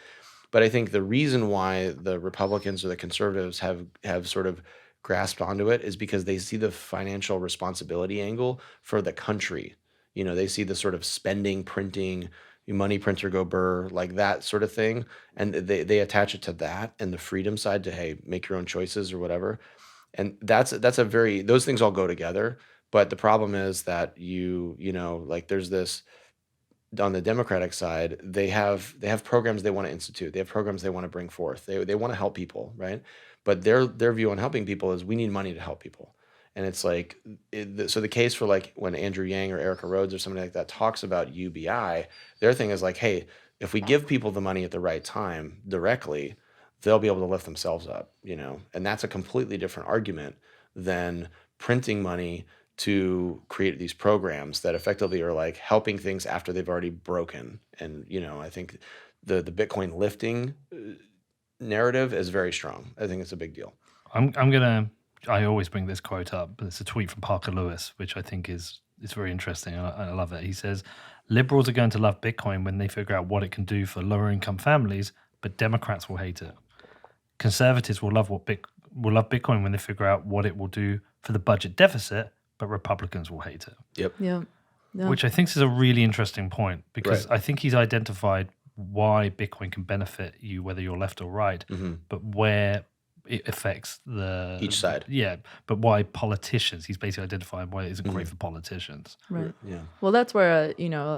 But I think the reason why the Republicans or the conservatives have sort of grasped onto it is because they see the financial responsibility angle for the country. They see the sort of spending, printing, money printer go burr, like that sort of thing. And they attach it to that and the freedom side to, hey, make your own choices or whatever. And that's those things all go together. But the problem is that there's this, on the Democratic side, they have programs they want to institute. They have programs they want to bring forth. They want to help people, right? But their view on helping people is we need money to help people. And it's like, so the case for like when Andrew Yang or Erica Rhodes or somebody like that talks about UBI, their thing is like, hey, if we give people the money at the right time directly, they'll be able to lift themselves up, and that's a completely different argument than printing money to create these programs that effectively are like helping things after they've already broken. And, I think the Bitcoin lifting narrative is very strong. I think it's a big deal. I always bring this quote up, but it's a tweet from Parker Lewis, which I think is very interesting. I love it. He says, liberals are going to love Bitcoin when they figure out what it can do for lower income families, but Democrats will hate it. Conservatives will love Bitcoin when they figure out what it will do for the budget deficit, but Republicans will hate it. Yep. Which I think is a really interesting point because I think he's identified why Bitcoin can benefit you, whether you're left or right, but where it affects each side. Yeah, but why politicians? He's basically identifying why it isn't great for politicians. Right. Yeah. Well, that's where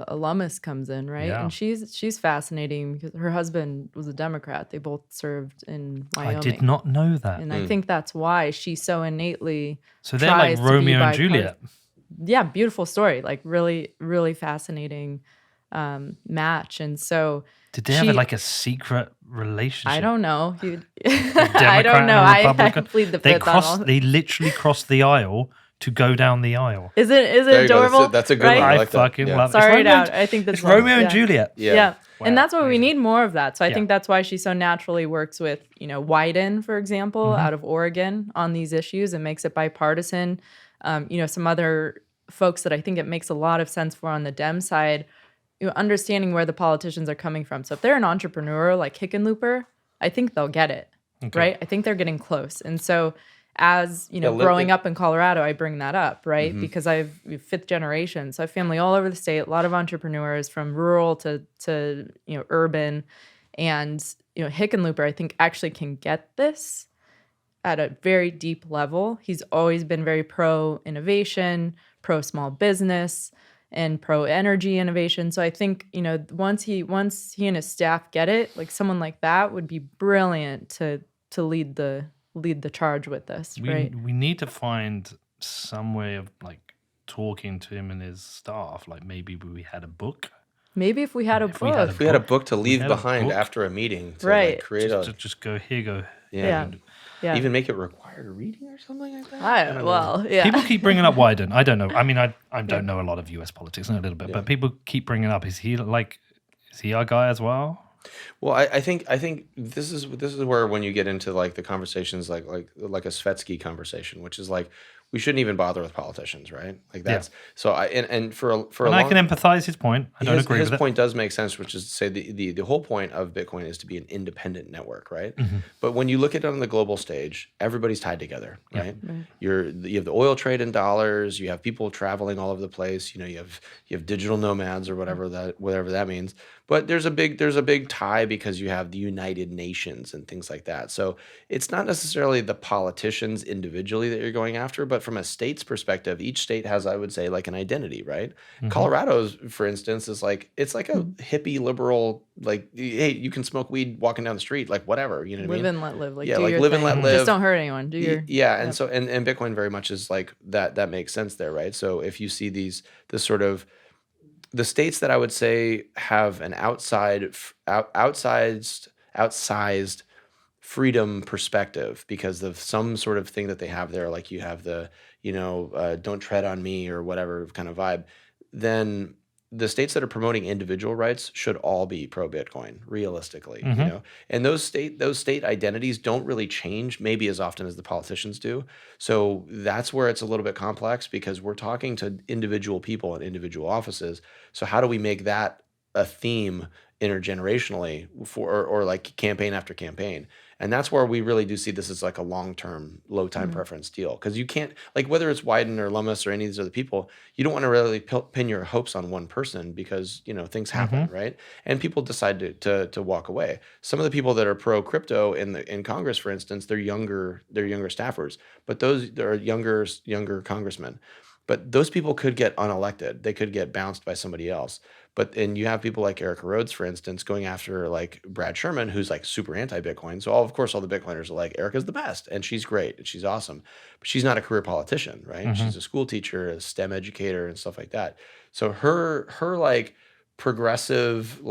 alumnus comes in, right? Yeah. And she's fascinating because her husband was a Democrat. They both served in Wyoming. I did not know that. And I think that's why she so innately. So they're like Romeo and Juliet. Yeah, beautiful story. Like really, really fascinating match. And so. Did they have like a secret relationship? I don't know. I don't know. I plead the fifth on all. They literally crossed the aisle to go down the aisle. Is it There you go. adorable? That's a good right? one. I I like that. fucking Yeah. love it. Sorry It's it Romeo out. I think that's it's Romeo and yeah. Juliet. Yeah. Wow, And that's what we amazing. need more of that. So I Yeah. think that's why she so naturally works with, Wyden, for example, out of Oregon on these issues and makes it bipartisan. Some other folks that I think it makes a lot of sense for on the Dem side, understanding where the politicians are coming from. So if they're an entrepreneur like Hickenlooper, I think they'll get it, right? I think they're getting close. And so as, growing up in Colorado, I bring that up, right? Because I've fifth generation. So I have family all over the state, a lot of entrepreneurs from rural to urban. And, Hickenlooper, I think actually can get this at a very deep level. He's always been very pro innovation, pro small business, and pro energy innovation. So I think, once he and his staff get it, like someone like that would be brilliant to lead the charge with this, right? We need to find some way of like talking to him and his staff. Like maybe we had a book. Maybe if we had a If we had book. If we had a book to leave had a behind book. after a meeting to Right. create Just go here, go. Yeah. Yeah. even make it required reading or something like that. Yeah. People keep bringing up Wyden. I don't know. I mean, I don't know a lot of US politics, a little bit, but people keep bringing up. Is he our guy as well? Well, I think this is where when you get into like the conversations like a Svetsky conversation, which is like we shouldn't even bother with politicians, right? Like that's so I and for a And I long, can empathize his point. I don't agree with his it. point does make sense, which is to say the whole point of Bitcoin is to be an independent network, right? But when you look at it on the global stage, everybody's tied together, right? You have the oil trade in dollars, you have people traveling all over the place, you have digital nomads or whatever that means. But there's a big tie because you have the United Nations and things like that. So it's not necessarily the politicians individually that you're going after, but from a state's perspective, each state has, I would say, like an identity, right? Colorado's, for instance, is like it's like a hippie liberal, like, hey, you can smoke weed walking down the street, like whatever, you know what I mean? Live and let live. Like, Yeah, do like your live and thing. let live. Just don't hurt anyone. Do your And so and Bitcoin very much is like that makes sense there, right? So if you see this sort of the states that I would say have an outsized freedom perspective because of some sort of thing that they have there, like you have the don't tread on me or whatever kind of vibe, then the states that are promoting individual rights should all be pro Bitcoin, realistically, and those state identities don't really change maybe as often as the politicians do. So that's where it's a little bit complex because we're talking to individual people in individual offices. So how do we make that a theme intergenerationally or like campaign after campaign? And that's where we really do see this as like a long-term, low-time preference deal. Because you can't, like whether it's Wyden or Lummis or any of these other people, you don't want to really pin your hopes on one person because, things happen, right? And people decide to walk away. Some of the people that are pro-crypto in Congress, for instance, they're younger staffers, but those are younger congressmen. But those people could get unelected. They could get bounced by somebody else. And you have people like Erica Rhodes, for instance, going after like Brad Sherman, who's like super anti-Bitcoin. So of course, all the Bitcoiners are like, Erica's the best, and she's great, and she's awesome. But she's not a career politician, right? She's a school teacher, a STEM educator, and stuff like that. So her like progressive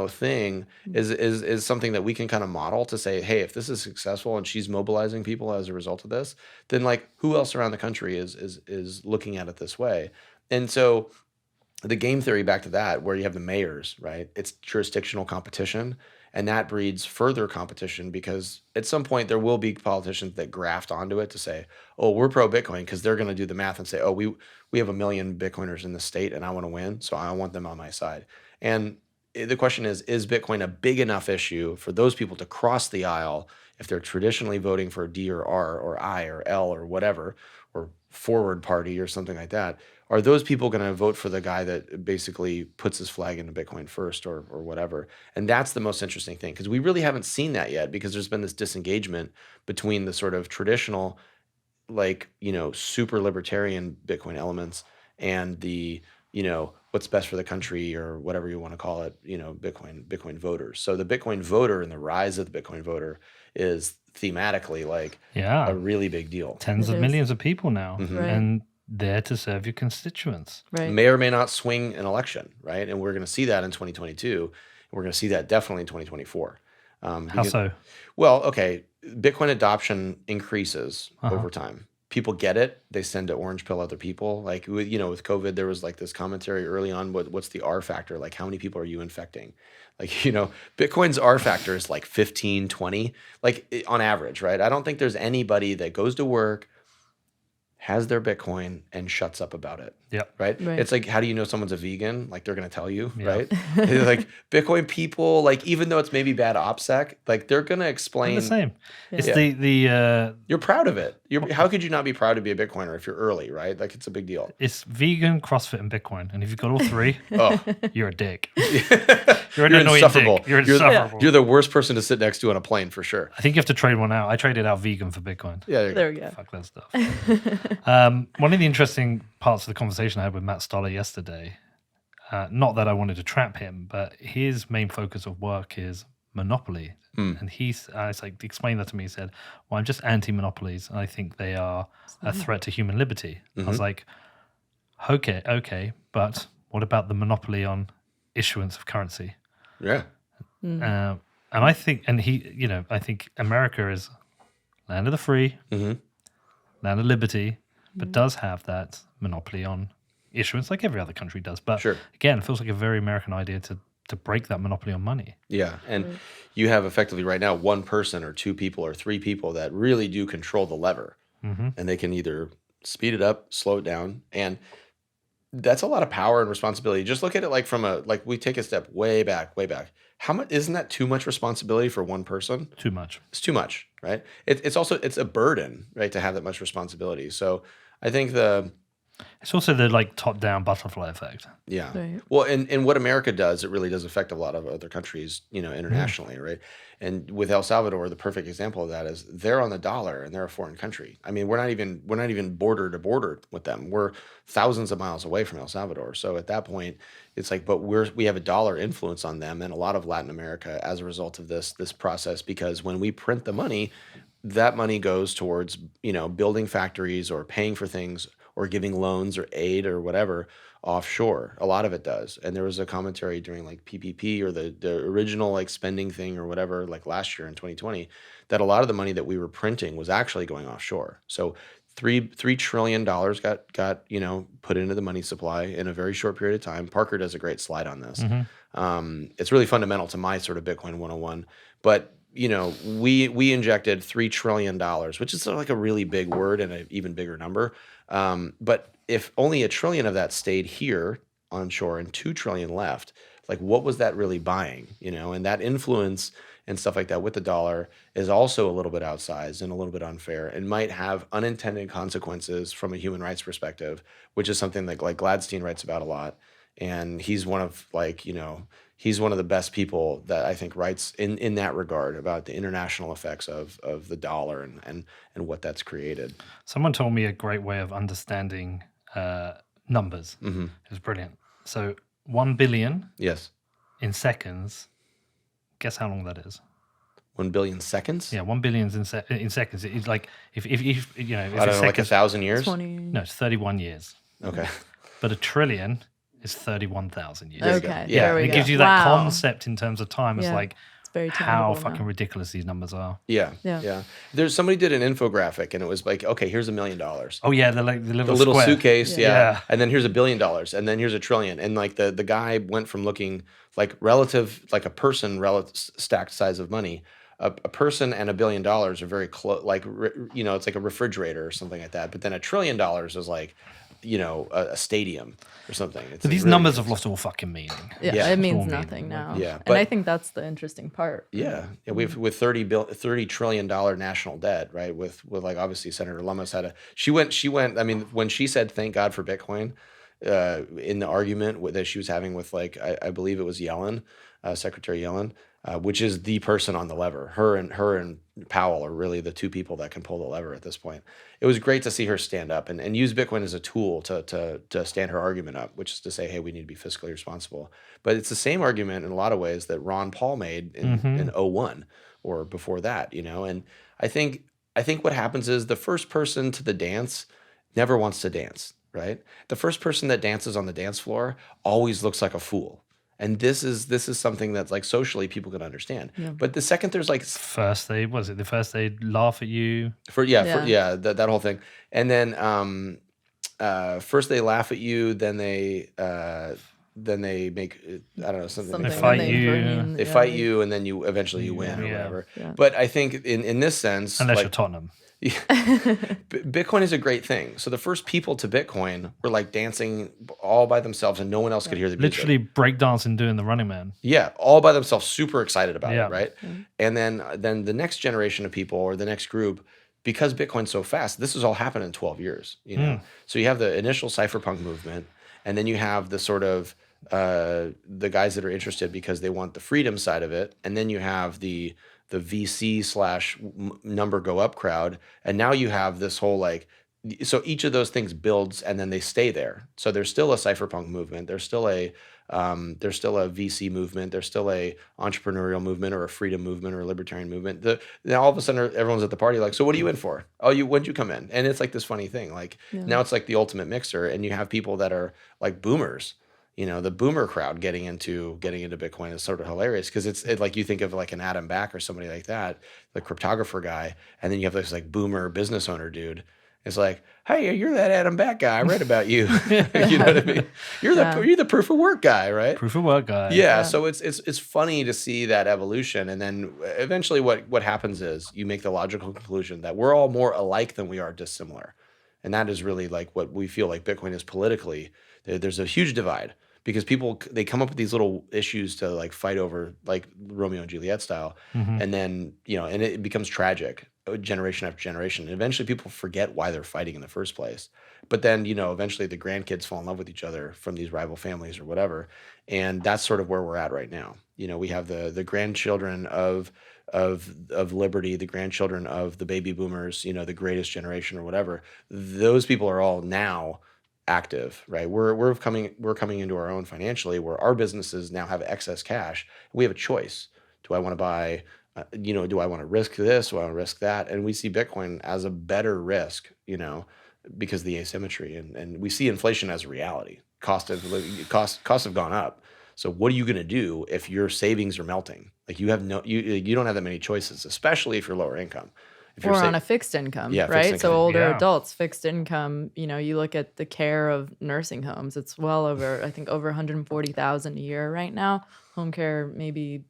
thing is something that we can kind of model to say, hey, if this is successful and she's mobilizing people as a result of this, then like who else around the country is looking at it this way? And so the game theory back to that, where you have the mayors, right? It's jurisdictional competition, and that breeds further competition because at some point there will be politicians that graft onto it to say, oh, we're pro Bitcoin, because they're going to do the math and say, oh, we have 1 million Bitcoiners in the state and I want to win, so I want them on my side. And the question is Bitcoin a big enough issue for those people to cross the aisle if they're traditionally voting for D or R or I or L or whatever, or Forward Party or something like that? Are those people going to vote for the guy that basically puts his flag into Bitcoin first or whatever? And that's the most interesting thing, because we really haven't seen that yet, because there's been this disengagement between the sort of traditional, super libertarian Bitcoin elements and the, what's best for the country or whatever you want to call it, Bitcoin voters. So the Bitcoin voter and the rise of the Bitcoin voter is thematically a really big deal. Tens of millions of people now. Right. And there to serve your constituents. Right. May or may not swing an election, right? And we're going to see that in 2022. And we're going to see that definitely in 2024. How so? Well, okay, Bitcoin adoption increases over time. people get it, they send to orange pill other people. Like with COVID, there was like this commentary early on. What's the R factor? Like how many people are you infecting? Like Bitcoin's R factor is like 15, 20, like on average, right? I don't think there's anybody that goes to work, has their Bitcoin, and shuts up about it. Yep. Right? Right. It's like, how do you know someone's a vegan? Like they're going to tell you, right? Like Bitcoin people, like even though it's maybe bad OPSEC, like they're going to explain. The same. Yeah. It's the You're proud of it. How could you not be proud to be a Bitcoiner if you're early, right? Like it's a big deal. it's vegan, CrossFit, and Bitcoin. And if you've got all three, Oh, you're a dick. You're an you're annoying insufferable. dick. You're insufferable. You're the worst person to sit next to on a plane for sure. I think you have to trade one out. I traded out vegan for Bitcoin. Yeah, There we go. Fuck that stuff. One of the interesting parts of the conversation I had with Matt Stoller yesterday, not that I wanted to trap him, but his main focus of work is monopoly. And he's like, explained that to me. He said, well, I'm just anti-monopolies. I think they are a threat to human liberty. I was like, okay, but what about the monopoly on issuance of currency? Yeah. And I think, I think America is land of the free, land of liberty, but does have that monopoly on issuance like every other country does. But Sure. again, it feels like a very American idea to break that monopoly on money. Yeah. And you have effectively right now one person or two people or three people that really do control the lever. And they can either speed it up, slow it down. And that's a lot of power and responsibility. Just look at it like we take a step way back. How much isn't that too much responsibility for one person? Too much. It's too much, right? It's also a burden, right, to have that much responsibility. So I think It's also the like top-down butterfly effect. yeah. Right. Well, and what America does, it really does affect a lot of other countries, internationally, right? And with El Salvador, the perfect example of that is they're on the dollar and they're a foreign country. I mean, we're not even border to border with them. We're thousands of miles away from El Salvador. So at that point, it's like, but we have a dollar influence on them and a lot of Latin America as a result of this process, because when we print the money, that money goes towards, building factories or paying for things or giving loans or aid or whatever offshore. A lot of it does. And there was a commentary during like PPP or the original like spending thing or whatever, like last year in 2020, that a lot of the money that we were printing was actually going offshore. So $3 trillion got put into the money supply in a very short period of time. Parker does a great slide on this. It's really fundamental to my sort of Bitcoin 101. But we injected $3 trillion, which is like a really big word and an even bigger number. But if only $1 trillion of that stayed here onshore and $2 trillion left, like what was that really buying? And that influence and stuff like that with the dollar is also a little bit outsized and a little bit unfair and might have unintended consequences from a human rights perspective, which is something that like Gladstein writes about a lot. And he's one of he's one of the best people that I think writes in that regard about the international effects of the dollar and what that's created. Someone told me a great way of understanding numbers. Mm-hmm. It was brilliant. So 1 billion Yes. in seconds. Guess how long that is? 1 billion seconds? Yeah, 1 billion in seconds. It's like if I don't know, like 1,000 years? 20. No, it's 31 years. Okay. But 1 trillion is 31,000 years. Okay, Yeah, there we It go. gives you that Wow. concept in terms of time as Yeah. like It's very how tangible now. fucking ridiculous these numbers are. Yeah. Yeah. There's somebody did an infographic and it was like, okay, here's $1 million. Oh yeah, the little Little square. suitcase, Yeah. yeah. And then here's $1 billion, and then here's $1 trillion. And like the guy went from looking like relative, like a person stacked size of money. A person and $1 billion are very close. Like it's like a refrigerator or something like that. But then $1 trillion is like, a stadium or something. It's But these really numbers have lost all fucking meaning. Yeah, Yeah. it means All meaning. nothing now. Yeah, and but- I think that's the interesting part. Yeah, we've with $30 trillion national debt, right? With like obviously Senator Lummis had she went. I mean, when she said thank God for Bitcoin, in the argument that she was having with like I believe it was Yellen, Secretary Yellen, which is the person on the lever. Her and Powell are really the two people that can pull the lever at this point. It was great to see her stand up and use Bitcoin as a tool to stand her argument up, which is to say, hey, we need to be fiscally responsible. But it's the same argument in a lot of ways that Ron Paul made in 2001 or before that, And I think what happens is the first person to the dance never wants to dance, right? The first person that dances on the dance floor always looks like a fool. And this is something that's like socially people can understand. Yeah. But the second there's like First they laugh at you. that whole thing. And then first they laugh at you, then they make I don't know something. They fight you. They fight you, and then you eventually you win or whatever. Yeah. But I think in this sense, Unless like, you're Tottenham. Bitcoin is a great thing. So the first people to Bitcoin were like dancing all by themselves, and no one else could hear the music. Literally breakdancing, doing the Running Man. Yeah, all by themselves, super excited about Yeah. it, right? And then the next generation of people or the next group, because Bitcoin's so fast, this has all happened in 12 years. You know, so you have the initial cypherpunk movement, and then you have the sort of the guys that are interested because they want the freedom side of it, and then you have the VC / number go up crowd, and now you have this whole like. So each of those things builds, and then they stay there. So there's still a cypherpunk movement. There's still a VC movement. There's still a entrepreneurial movement or a freedom movement or a libertarian movement. Now all of a sudden everyone's at the party like, so what are you in for? Oh, when'd you come in? And it's like this funny thing. Like now it's like the ultimate mixer, and you have people that are like boomers. You know, the boomer crowd getting into Bitcoin is sort of hilarious because it's like you think of like an Adam Back or somebody like that, the cryptographer guy, and then you have this like boomer business owner dude. It's like, hey, you're that Adam Back guy. I read about you. You know what I mean? You're the proof of work guy, right? Proof of work guy. Yeah. So it's funny to see that evolution, and then eventually what happens is you make the logical conclusion that we're all more alike than we are dissimilar, and that is really like what we feel like Bitcoin is politically. There's a huge divide because they come up with these little issues to like fight over, like Romeo and Juliet style, and then and it becomes tragic. Generation after generation, and eventually people forget why they're fighting in the first place. But then eventually the grandkids fall in love with each other from these rival families or whatever, and that's sort of where we're at right now. We have the grandchildren of liberty, the grandchildren of the baby boomers, the greatest generation or whatever. Those people are all now active, right? We're coming into our own financially, where our businesses now have excess cash. We have a choice. Do I want to buy? Do I want to risk this? Do I want to risk that? And we see Bitcoin as a better risk, because of the asymmetry, and we see inflation as a reality. Costs have gone up. So what are you going to do if your savings are melting? Like you don't have that many choices, especially if you're lower income. If you're on a fixed income, fixed right? income. So older adults, fixed income, you look at the care of nursing homes, it's well over, I think over $140,000 a year right now. Home care, maybe,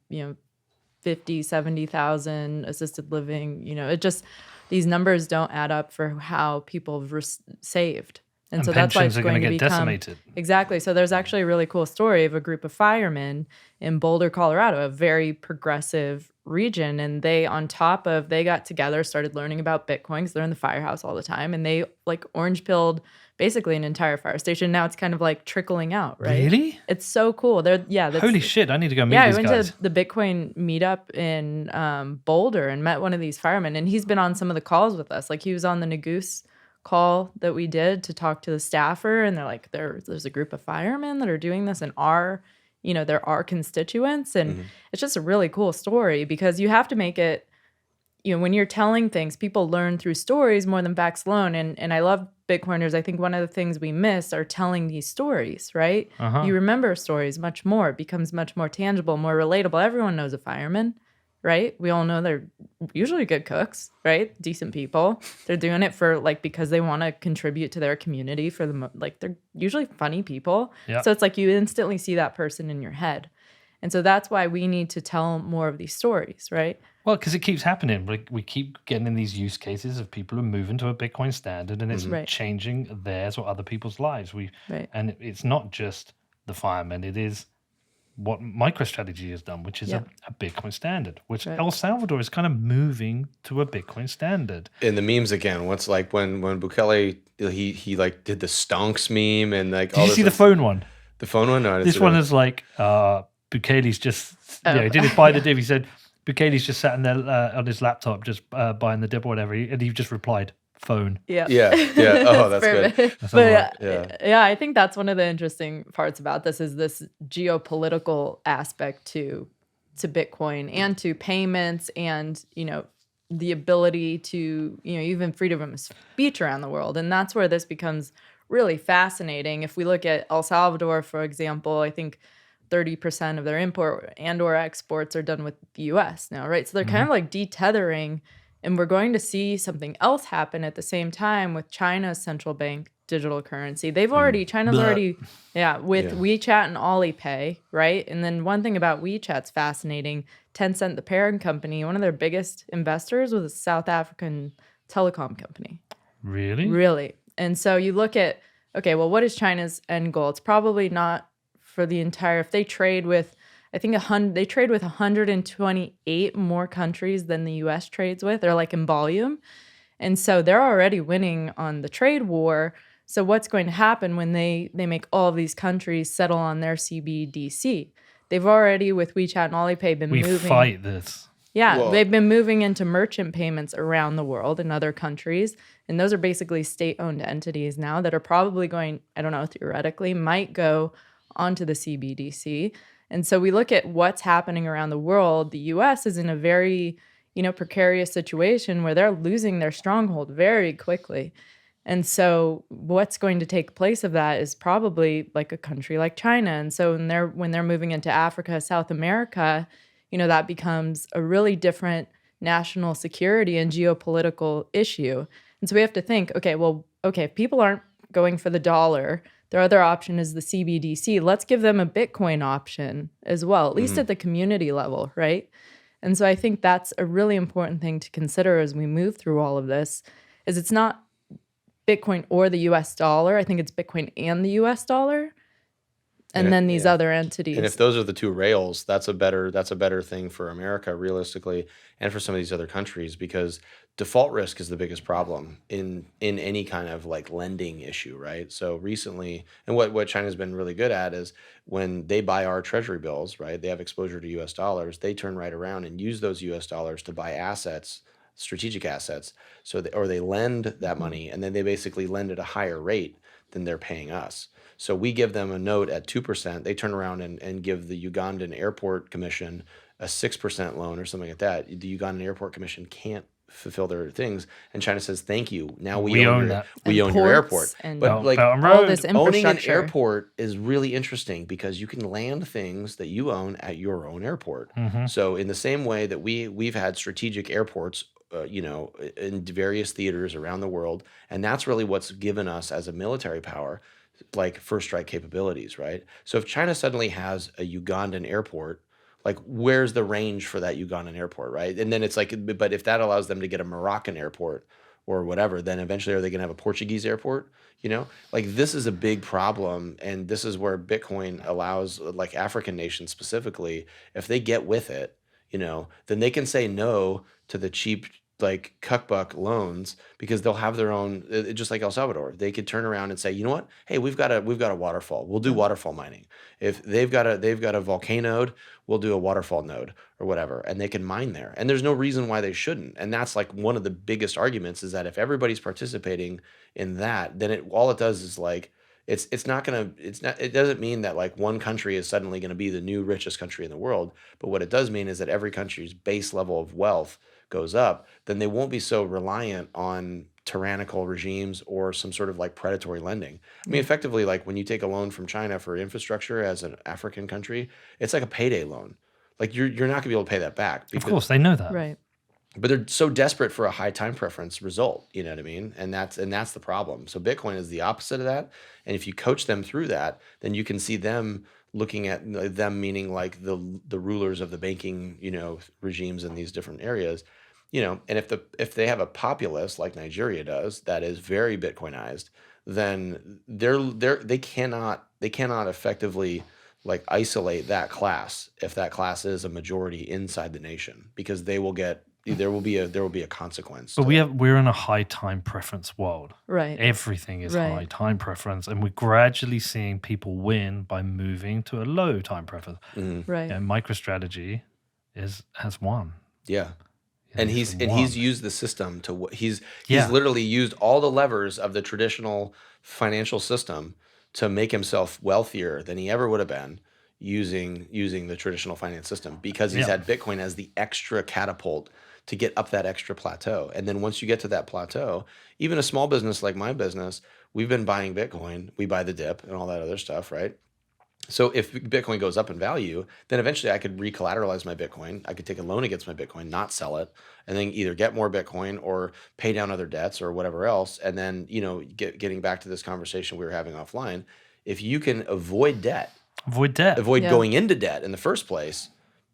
50, 70,000, assisted living, it just, these numbers don't add up for how people have saved. And so that's why it's going to get decimated. Exactly. So there's actually a really cool story of a group of firemen in Boulder, Colorado, a very progressive region. And they got together, started learning about Bitcoin because they're in the firehouse all the time. And they like orange pilled basically an entire fire station. Now it's kind of like trickling out, right? Really? It's so cool. Holy shit, I need to go meet these guys. I went to the Bitcoin meetup in Boulder and met one of these firemen. And he's been on some of the calls with us. Like he was on the Nagoose call that we did to talk to the staffer. And they're like, there's a group of firemen that are doing this and they're our constituents. And it's just a really cool story because you have to make it, when you're telling things, people learn through stories more than facts alone. And I love Bitcoiners. I think one of the things we miss are telling these stories, right? You remember stories much more. It becomes much more tangible, more relatable. Everyone knows a fireman, right? We all know they're usually good cooks, right? Decent people. They're doing it for because they want to contribute to their community they're usually funny people. Yep. So it's like you instantly see that person in your head. And so that's why we need to tell more of these stories, right? Well, because it keeps happening. We keep getting in these use cases of people who are moving to a Bitcoin standard, and it's changing theirs or other people's lives. And it's not just the firemen; it is what MicroStrategy has done, which is a Bitcoin standard. Which El Salvador is kind of moving to a Bitcoin standard. In the memes again, what's like when Bukele he like did the stonks meme and like. Did you see the phone one? The phone one? No, this one is like Bukele's just he did it by the div. He said. Bukele's just sat in there on his laptop, just buying the dip or whatever, and he just replied, "Phone." Yeah. Oh, that's good. But I think that's one of the interesting parts about this is this geopolitical aspect to Bitcoin and to payments and the ability to even freedom of speech around the world, and that's where this becomes really fascinating. If we look at El Salvador, for example, I think 30% of their import and or exports are done with the US now, right? So they're kind of like detethering, and we're going to see something else happen at the same time with China's central bank digital currency. China's already, with WeChat and Alipay, right? And then one thing about WeChat's fascinating, Tencent, the parent company, one of their biggest investors was a South African telecom company. Really? Really. And so you look at, okay, well, what is China's end goal? It's probably not for the entire, if they trade with, I think they trade with 128 more countries than the US trades with, or like in volume. And so they're already winning on the trade war. So what's going to happen when they make all of these countries settle on their CBDC? They've already, with WeChat and Alipay, been moving. We fight this. Yeah, Well, they've been moving into merchant payments around the world in other countries. And those are basically state-owned entities now that are probably going, I don't know, theoretically, might go onto the CBDC. And so we look at what's happening around the world. The US is in a very, precarious situation where they're losing their stronghold very quickly. And so what's going to take place of that is probably like a country like China. And so when they're moving into Africa, South America, that becomes a really different national security and geopolitical issue. And so we have to think, if people aren't going for the dollar, their other option is the CBDC. Let's give them a Bitcoin option as well, at least at the community level, right? And so I think that's a really important thing to consider as we move through all of this, is it's not Bitcoin or the US dollar. I think it's Bitcoin and the US dollar. And then these other entities. And if those are the two rails, that's a better thing for America, realistically, and for some of these other countries, because default risk is the biggest problem in any kind of like lending issue, right? So recently, and what China's been really good at is when they buy our treasury bills, right? They have exposure to US dollars, they turn right around and use those US dollars to buy assets, strategic assets. So they lend that money, and then they basically lend at a higher rate than they're paying us. So we give them a note at 2%. They turn around and give the Ugandan Airport Commission a 6% loan or something like that. The Ugandan Airport Commission can't fulfill their things, and China says, "Thank you. Now we own that. We own your airport." But like all this owning an infrastructure. airport is really interesting because you can land things that you own at your own airport. So in the same way that we've had strategic airports, in various theaters around the world, and that's really what's given us as a military power, like first strike capabilities, right? So if China suddenly has a Ugandan airport, like where's the range for that Ugandan airport, right? And then it's like, but if that allows them to get a Moroccan airport or whatever, then eventually are they going to have a Portuguese airport? Like this is a big problem, and this is where Bitcoin allows like African nations specifically, if they get with it, then they can say no to the cheap like cuckbuck loans, because they'll have their own, just like El Salvador. They could turn around and say, you know what? Hey, we've got a waterfall. We'll do waterfall mining. If they've got a volcano node, we'll do a waterfall node or whatever, and they can mine there. And there's no reason why they shouldn't. And that's like one of the biggest arguments, is that if everybody's participating in that, then all it does is like it doesn't mean that like one country is suddenly going to be the new richest country in the world. But what it does mean is that every country's base level of wealth goes up, then they won't be so reliant on tyrannical regimes or some sort of like predatory lending. I mean, effectively, like when you take a loan from China for infrastructure as an African country, it's like a payday loan. Like you're not gonna be able to pay that back. Of course, they know that. Right. But they're so desperate for a high time preference result, you know what I mean? And that's the problem. So Bitcoin is the opposite of that. And if you coach them through that, then you can see them looking at them, meaning like the rulers of the banking, regimes in these different areas. And if they have a populace like Nigeria does that is very Bitcoinized, then they cannot effectively like isolate that class if that class is a majority inside the nation, because there will be a consequence. But we're in a high time preference world. Right. Everything is Right. high time preference, and we're gradually seeing people win by moving to a low time preference. Right. And MicroStrategy has won. Yeah. And he's used the system he's Yeah. literally used all the levers of the traditional financial system to make himself wealthier than he ever would have been using the traditional finance system, because he's had Bitcoin as the extra catapult to get up that extra plateau. And then once you get to that plateau, even a small business like my business, we've been buying Bitcoin, we buy the dip and all that other stuff, right? So if Bitcoin goes up in value, then eventually I could recollateralize my Bitcoin. I could take a loan against my Bitcoin, not sell it, and then either get more Bitcoin or pay down other debts or whatever else. And then, getting back to this conversation we were having offline, if you can avoid avoid going into debt in the first place,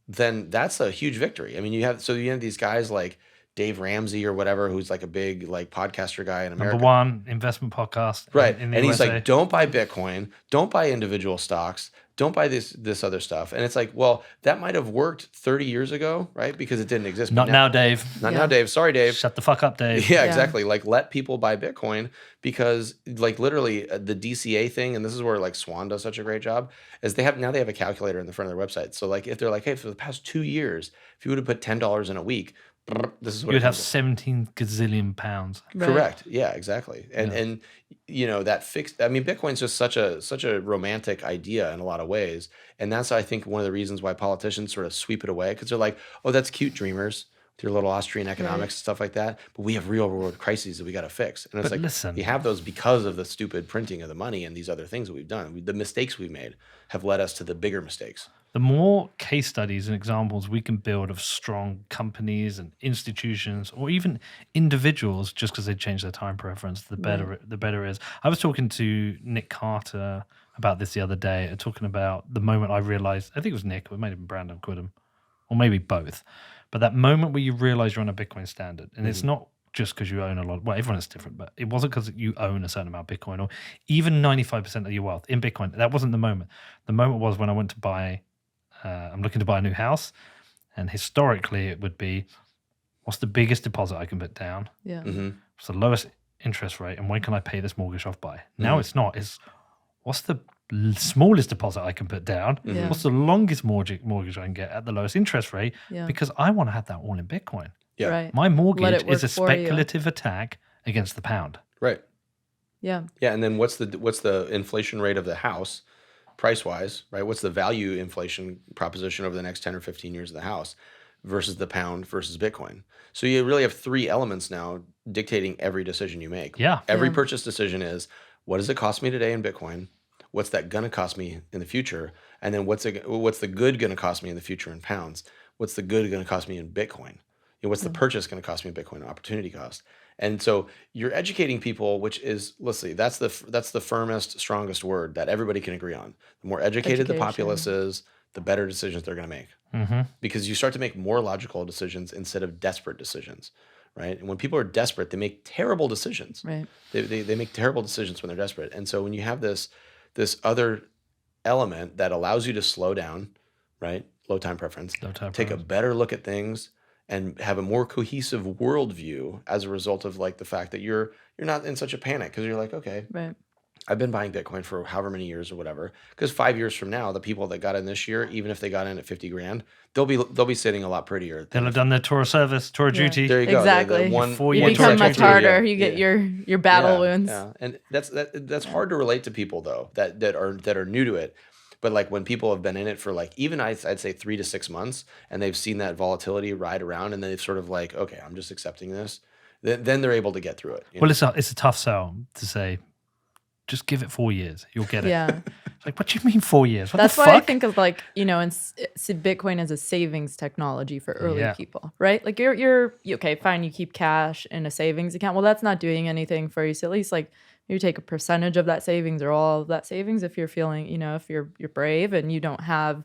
then that's a huge victory. I mean, you have these guys like Dave Ramsey or whatever, who's like a big like podcaster guy in America. Number one investment podcast. Right. In the And he's USA. like, don't buy Bitcoin, don't buy individual stocks, don't buy this other stuff. And it's like, well, that might have worked 30 years ago, right? Because it didn't exist. Not now, Dave. Not now, Dave. Sorry, Dave. Shut the fuck up, Dave. Yeah, exactly. Like, let people buy Bitcoin because, like, literally the DCA thing, and this is where like Swan does such a great job, is they have a calculator in the front of their website. So like, if they're like, hey, for the past 2 years, if you would have put $10 in a week, this is what you'd have 17 gazillion pounds. Right. Correct. Yeah, exactly. And that fixed. I mean, Bitcoin's just such a romantic idea in a lot of ways, and that's I think one of the reasons why politicians sort of sweep it away because they're like, oh, that's cute, dreamers, with your little Austrian economics and stuff like that. But we have real world crises that we got to fix, and it's listen, we have those because of the stupid printing of the money and these other things that we've done. The mistakes we've made have led us to the bigger mistakes. The more case studies and examples we can build of strong companies and institutions or even individuals just because they change their time preference, the better it is. I was talking to Nick Carter about this the other day, talking about the moment I realized, I think it was Nick, or it might have been Brandon Quidham, or maybe both. But that moment where you realize you're on a Bitcoin standard, and it's not just because you own a lot. Well, everyone is different, but it wasn't because you own a certain amount of Bitcoin or even 95% of your wealth in Bitcoin. That wasn't the moment. The moment was when I went to buy, I'm looking to buy a new house. And historically, it would be, what's the biggest deposit I can put down? Yeah. Mm-hmm. What's the lowest interest rate? And when can I pay this mortgage off by? Now it's not. It's what's the smallest deposit I can put down? Yeah. What's the longest mortgage I can get at the lowest interest rate? Yeah. Because I want to have that all in Bitcoin. Yeah. Right. My Let mortgage it work is a for you. speculative attack against the pound. Right. Yeah. Yeah, and then what's the inflation rate of the house, price wise, right? What's the value inflation proposition over the next 10 or 15 years of the house versus the pound versus Bitcoin? So you really have three elements now dictating every decision you make. Yeah. Every purchase decision is, what does it cost me today in Bitcoin? What's that gonna cost me in the future? And then what's the good gonna cost me in the future in pounds? What's the good gonna cost me in Bitcoin? What's the purchase going to cost me in Bitcoin? Opportunity cost. And so you're educating people, which is, let's see, that's the firmest, strongest word that everybody can agree on. The more educated the populace is, the better decisions they're going to make. Mm-hmm. Because you start to make more logical decisions instead of desperate decisions, right? And when people are desperate, they make terrible decisions. Right. They make terrible decisions when they're desperate. And so when you have this other element that allows you to slow down, right? Low time preference. Take a better look at things and have a more cohesive worldview as a result of like the fact that you're not in such a panic because you're like, okay, Right. I've been buying Bitcoin for however many years or whatever. Because 5 years from now, the people that got in this year, even if they got in at 50 grand, they'll be sitting a lot prettier. They'll have done their tour of service, tour of duty. There you go. Exactly. You You become much harder. Yeah. You get your battle wounds. Yeah, and that's hard to relate to people though that are new to it. But like when people have been in it for like even I'd say 3 to 6 months and they've seen that volatility ride around and they've sort of like, okay, I'm just accepting this. Then they're able to get through it. Well, it's a tough sell to say, just give it 4 years. You'll get it. Yeah. It's like, what do you mean 4 years? What That's the why fuck? I think of like, Bitcoin as a savings technology for early people, right? Like you're okay, fine, you keep cash in a savings account. Well, that's not doing anything for you. So at least like you take a percentage of that savings or all of that savings if you're feeling, if you're brave and you don't have,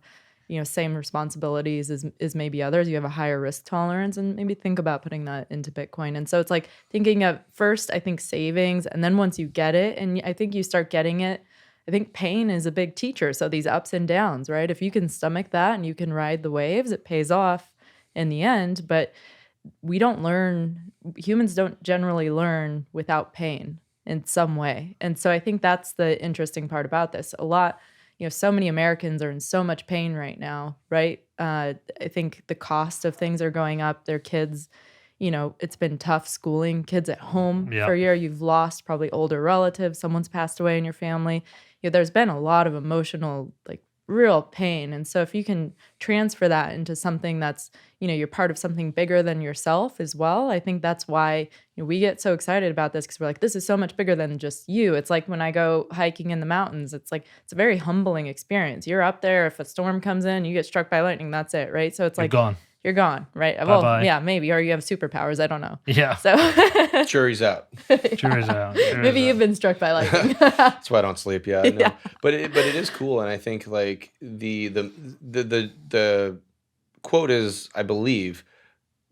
same responsibilities as maybe others, you have a higher risk tolerance, and maybe think about putting that into Bitcoin. And so it's like thinking of first, I think savings, and then once you get it, and I think you start getting it, I think pain is a big teacher. So these ups and downs, right? If you can stomach that and you can ride the waves, it pays off in the end. But humans don't generally learn without pain in some way. And so I think that's the interesting part about this. A lot, so many Americans are in so much pain right now, right? I think the cost of things are going up. Their kids, it's been tough schooling kids at home for a year. You've lost probably older relatives. Someone's passed away in your family. There's been a lot of emotional like real pain. And so if you can transfer that into something that's, you're part of something bigger than yourself as well, I think that's why we get so excited about this, because we're like, this is so much bigger than just you. It's like when I go hiking in the mountains, it's like, it's a very humbling experience. You're up there. If a storm comes in, you get struck by lightning, that's it, right? So it's like, you're gone, right? Bye-bye. Well, yeah, maybe, or you have superpowers. I don't know. Yeah. So Jury's out. Jury's out. Maybe you've been struck by lightning. That's why I don't sleep. Yeah, I know. Yeah. But it is cool, and I think like the quote is, I believe,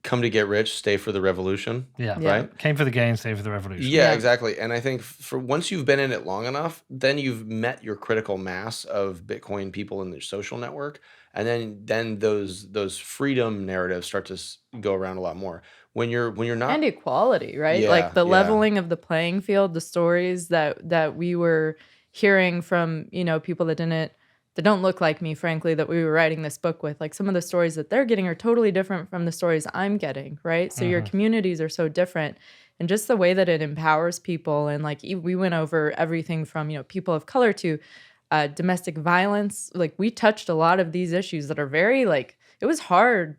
"Come to get rich, stay for the revolution." Yeah. Right. Came for the gain, stay for the revolution. Yeah, exactly. And I think for once you've been in it long enough, then you've met your critical mass of Bitcoin people in their social network, and then those freedom narratives start to go around a lot more. When you're not, and equality, right? Yeah, like the yeah. leveling of the playing field, the stories that we were hearing from, people that don't look like me, frankly, that we were writing this book with. Like some of the stories that they're getting are totally different from the stories I'm getting, right? So your communities are so different. And just the way that it empowers people. And like we went over everything from, people of color to domestic violence. Like we touched a lot of these issues that are very like, it was hard,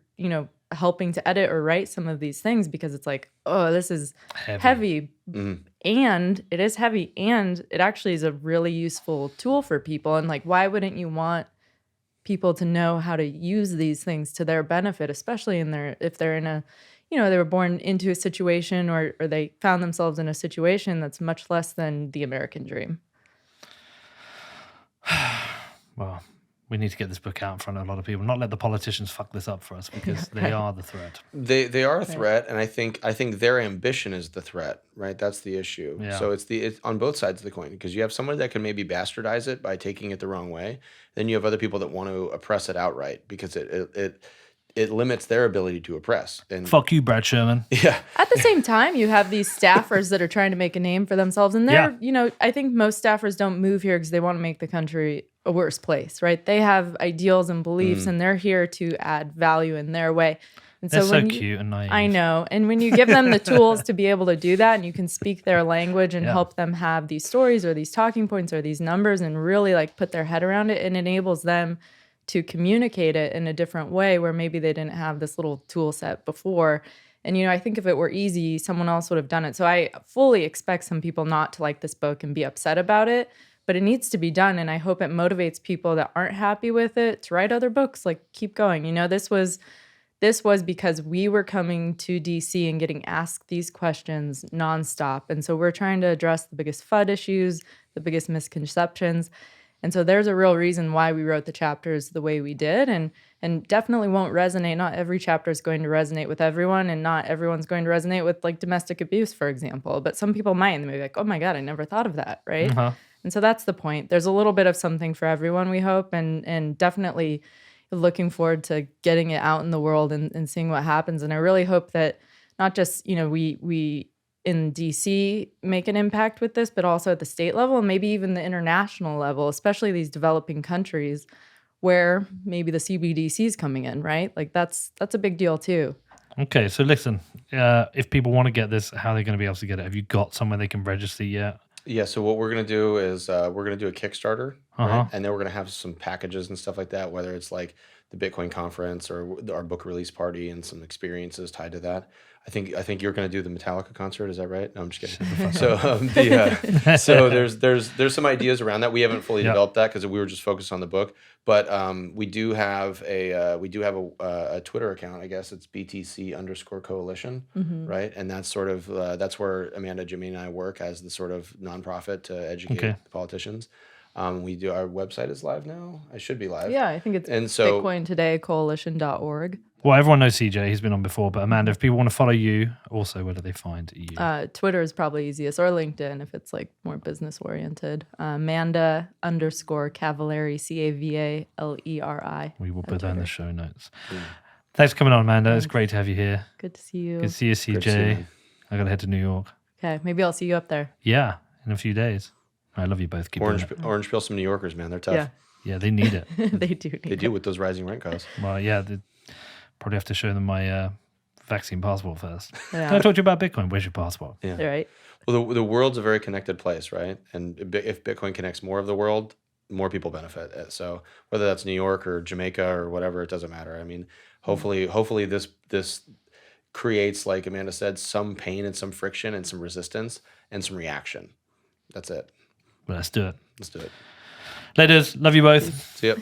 helping to edit or write some of these things, because it's like, oh, this is heavy. And it is heavy, and it actually is a really useful tool for people. And like, why wouldn't you want people to know how to use these things to their benefit, especially if they're in a, they were born into a situation or they found themselves in a situation that's much less than the American dream. Well, we need to get this book out in front of a lot of people. Not let the politicians fuck this up for us, because they are the threat. They are a threat, and I think their ambition is the threat, right? That's the issue. Yeah. So it's on both sides of the coin, because you have someone that can maybe bastardize it by taking it the wrong way. Then you have other people that want to oppress it outright, because it limits their ability to oppress. And fuck you, Brad Sherman. Yeah. At the same time, you have these staffers that are trying to make a name for themselves. And they're, I think most staffers don't move here because they want to make the country a worse place, right? They have ideals and beliefs, and they're here to add value in their way. And They're so when cute and naive. I know. And when you give them the tools to be able to do that, and you can speak their language and help them have these stories or these talking points or these numbers and really like put their head around it, it enables them to communicate it in a different way where maybe they didn't have this little tool set before. And, I think if it were easy, someone else would have done it. So I fully expect some people not to like this book and be upset about it, but it needs to be done. And I hope it motivates people that aren't happy with it to write other books. Like, keep going. This was because we were coming to DC and getting asked these questions nonstop. And so we're trying to address the biggest FUD issues, the biggest misconceptions. And so there's a real reason why we wrote the chapters the way we did, and definitely won't resonate. Not every chapter is going to resonate with everyone, and not everyone's going to resonate with like domestic abuse, for example. But some people might, and they'll be like, oh my God, I never thought of that, right? And so that's the point. There's a little bit of something for everyone, we hope, and definitely looking forward to getting it out in the world and seeing what happens. And I really hope that not just, we in DC make an impact with this, but also at the state level and maybe even the international level, especially these developing countries where maybe the CBDC is coming in, right? Like that's a big deal too. Okay, so listen, if people want to get this, how are they going to be able to get it? Have you got somewhere they can register yet? Yeah, so what we're going to do is we're going to do a Kickstarter, right? And then we're going to have some packages and stuff like that, whether it's like the Bitcoin conference or our book release party and some experiences tied to that. I think you're going to do the Metallica concert. Is that right? No, I'm just kidding. So there's some ideas around that. We haven't fully developed that because we were just focused on the book. But we do have a Twitter account. I guess it's BTC_coalition, right? And that's sort of that's where Amanda, Jimmy, and I work as the sort of nonprofit to educate the politicians. We do, our website is live now. I should be live. Yeah, I think it's BitcoinTodayCoalition.org. Well, everyone knows CJ. He's been on before. But Amanda, if people want to follow you, also, where do they find you? Twitter is probably easiest, or LinkedIn if it's like more business oriented. Amanda _Cavaleri, Cavaleri. We will put that in the show notes. Thanks for coming on, Amanda. Thanks. It's great to have you here. Good to see you. Good to see you, CJ. I got to head to New York. Okay, maybe I'll see you up there. Yeah, in a few days. I love you both. Keep Orange peel some New Yorkers, man. They're tough. Yeah, they need it. They do. They do with those rising rent costs. Well, yeah. Probably have to show them my vaccine passport first. Yeah. Can I talk to you about Bitcoin? Where's your passport? Yeah. Right. Well, the world's a very connected place, right? And if Bitcoin connects more of the world, more people benefit. So whether that's New York or Jamaica or whatever, it doesn't matter. I mean, hopefully this creates, like Amanda said, some pain and some friction and some resistance and some reaction. That's it. Well, let's do it. Let's do it. Ladies, love you both. See ya.